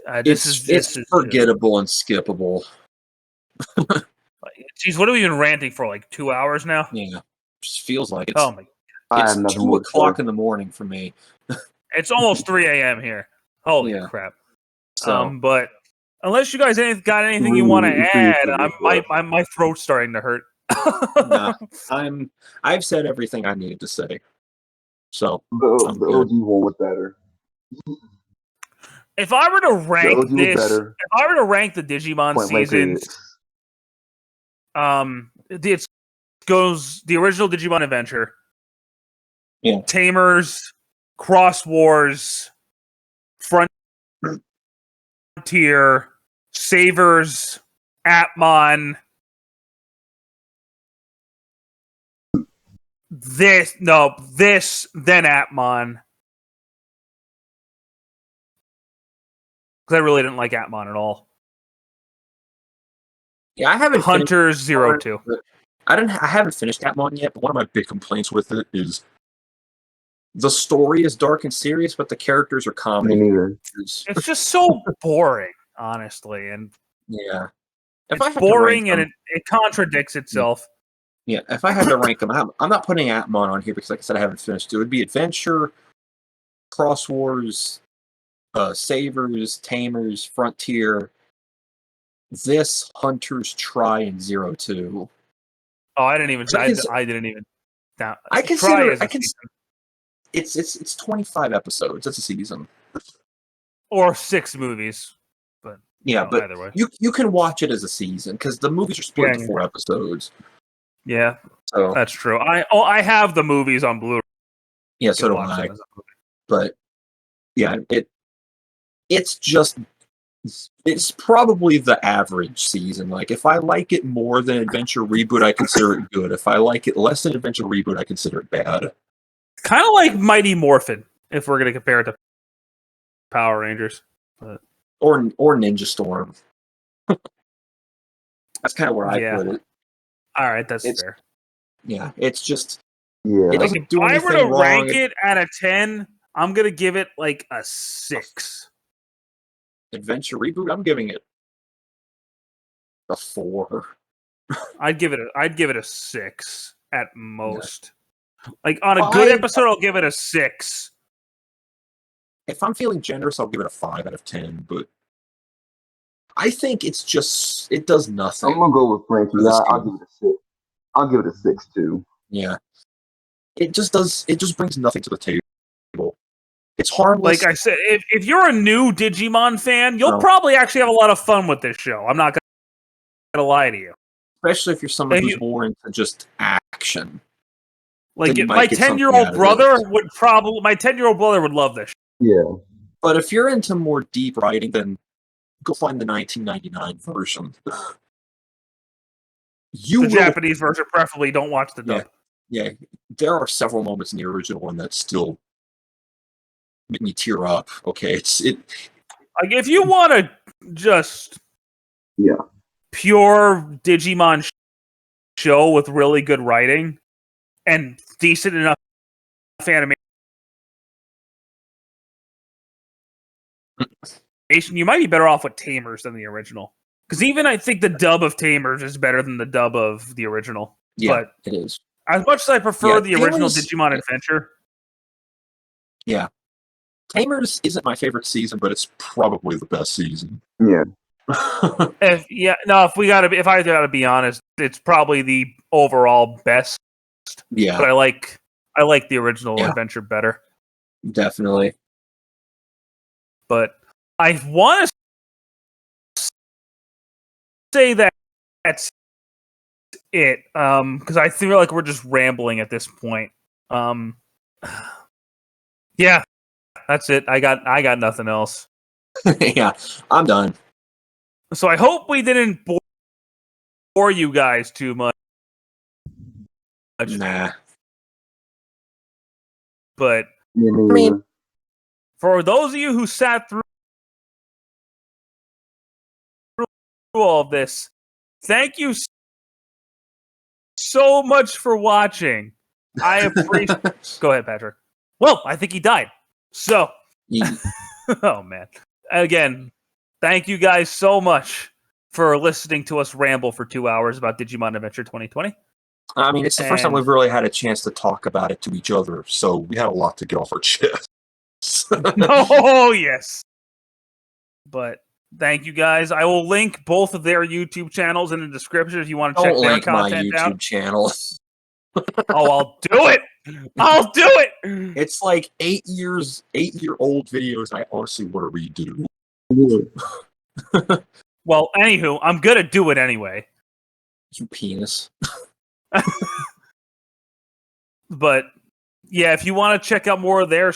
it's forgettable and skippable. Jeez, what have we been ranting for? Like 2 hours now? Yeah, just feels like it's. Oh my! It's 2:00 in the morning for me. It's almost 3 a.m. here. Holy crap! So, but unless you guys got anything you want to add, my throat's starting to hurt. Nah, I've said everything I needed to say. So the OG one was better. If I were to rank the Digimon seasons, it goes the original Digimon Adventure, Tamers, Cross Wars, Frontier, Savers, Atmon, This, then Atmon. Because I really didn't like Atmon at all. Yeah, I haven't Hunters 02. I haven't finished Digimon yet, but one of my big complaints with it is the story is dark and serious, but the characters are comedy. It's just so boring, honestly, and yeah, it's boring and it contradicts itself. Yeah, if I had to rank them, I'm not putting Atmon on here because, like I said, I haven't finished. It would be Adventure, Cross Wars, Savers, Tamers, Frontier, this, Hunters, Try, and 02. Oh, I didn't even. I didn't even. I consider it's 25 episodes. It's a season, or 6 movies. But yeah, but either way, you can watch it as a season because the movies are split into 4 episodes. Yeah, so that's true. I have the movies on Blu-ray. Yeah, so do I. But yeah, it's probably the average season. Like, if I like it more than Adventure Reboot, I consider it good. If I like it less than Adventure Reboot, I consider it bad. Kind of like Mighty Morphin, if we're going to compare it to Power Rangers. But... Or Ninja Storm. That's kind of where I put it. All right, that's fair. Yeah, it's just... Yeah. It doesn't do anything wrong. If I were to wrong. rank it out of 10, I'm going to give it like a 6. Adventure Reboot, I'm giving it a 4. I'd give it a 6 at most. Yeah. Like on a good episode, I'll give it a 6. If I'm feeling generous, I'll give it a 5 out of 10. But I think it does nothing. I'm gonna go with Frankie. I'll give it a 6. I'll give it a 6 too. Yeah, it just brings nothing to the table. It's harmless. Like I said, if you're a new Digimon fan, you'll probably actually have a lot of fun with this show. I'm not gonna lie to you. Especially if you're someone who's more into just action. Like my 10-year-old brother would love this show. Yeah. But if you're into more deep writing, then go find the 1999 version. The Japanese version, preferably. Don't watch the dub. Yeah, there are several moments in the original one that still make me tear up. Okay, like if you want to just pure Digimon show with really good writing and decent enough animation, you might be better off with Tamers than the original. Because even I think the dub of Tamers is better than the dub of the original. Yeah, but it is. As much as I prefer the original Digimon Adventure. Yeah. Tamers isn't my favorite season, but it's probably the best season. Yeah. If I gotta be honest, it's probably the overall best. Yeah. But I like the original Adventure better. Definitely. But I want to say that's it. Because I feel like we're just rambling at this point. Yeah. That's it. I got nothing else. Yeah, I'm done. So I hope we didn't bore you guys too much. Nah. But I mean, for those of you who sat through all of this, thank you so much for watching. I appreciate. Go ahead, Patrick. Well, I think he died. So, oh man. Again, thank you guys so much for listening to us ramble for 2 hours about Digimon Adventure 2020. I mean, it's the first time we've really had a chance to talk about it to each other, so we had a lot to get off our chest. Oh, yes. But thank you guys. I will link both of their YouTube channels in the description if you want to check their content out. My YouTube channel. Oh, I'll do it. I'll do it. It's like 8-year-old videos I honestly want to redo. Well, anywho, I'm gonna do it anyway. You penis. But yeah, if you want to check out more of their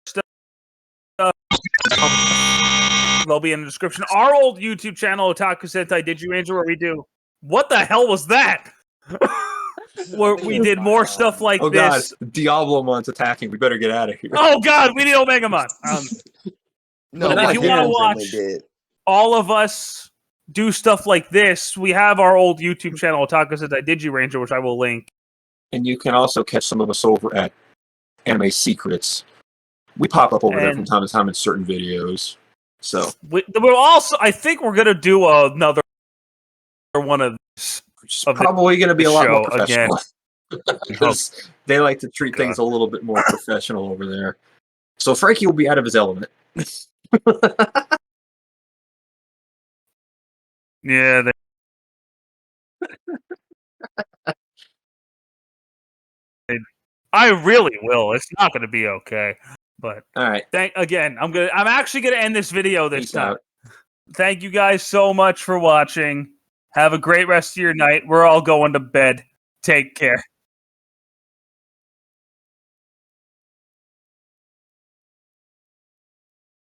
stuff, they'll be in the description. Our old YouTube channel, Otaku Sentai Digiranger, where we do. What the hell was that? Where we did more stuff like this. God, Diablomon's attacking. We better get out of here. Oh God, we need Omegamon. No, but if you want to watch all of us do stuff like this, we have our old YouTube channel, Otaku Says I Digiranger, which I will link. And you can also catch some of us over at Anime Secrets. We pop up over there from time to time in certain videos. So we'll also, I think we're gonna do another one of this. Which is probably going to be a lot more professional. Because they like to treat things a little bit more professional over there. So Frankie will be out of his element. Yeah. I really will. It's not going to be okay. But all right. I'm actually going to end this video this time. Thank you guys so much for watching. Have a great rest of your night. We're all going to bed. Take care.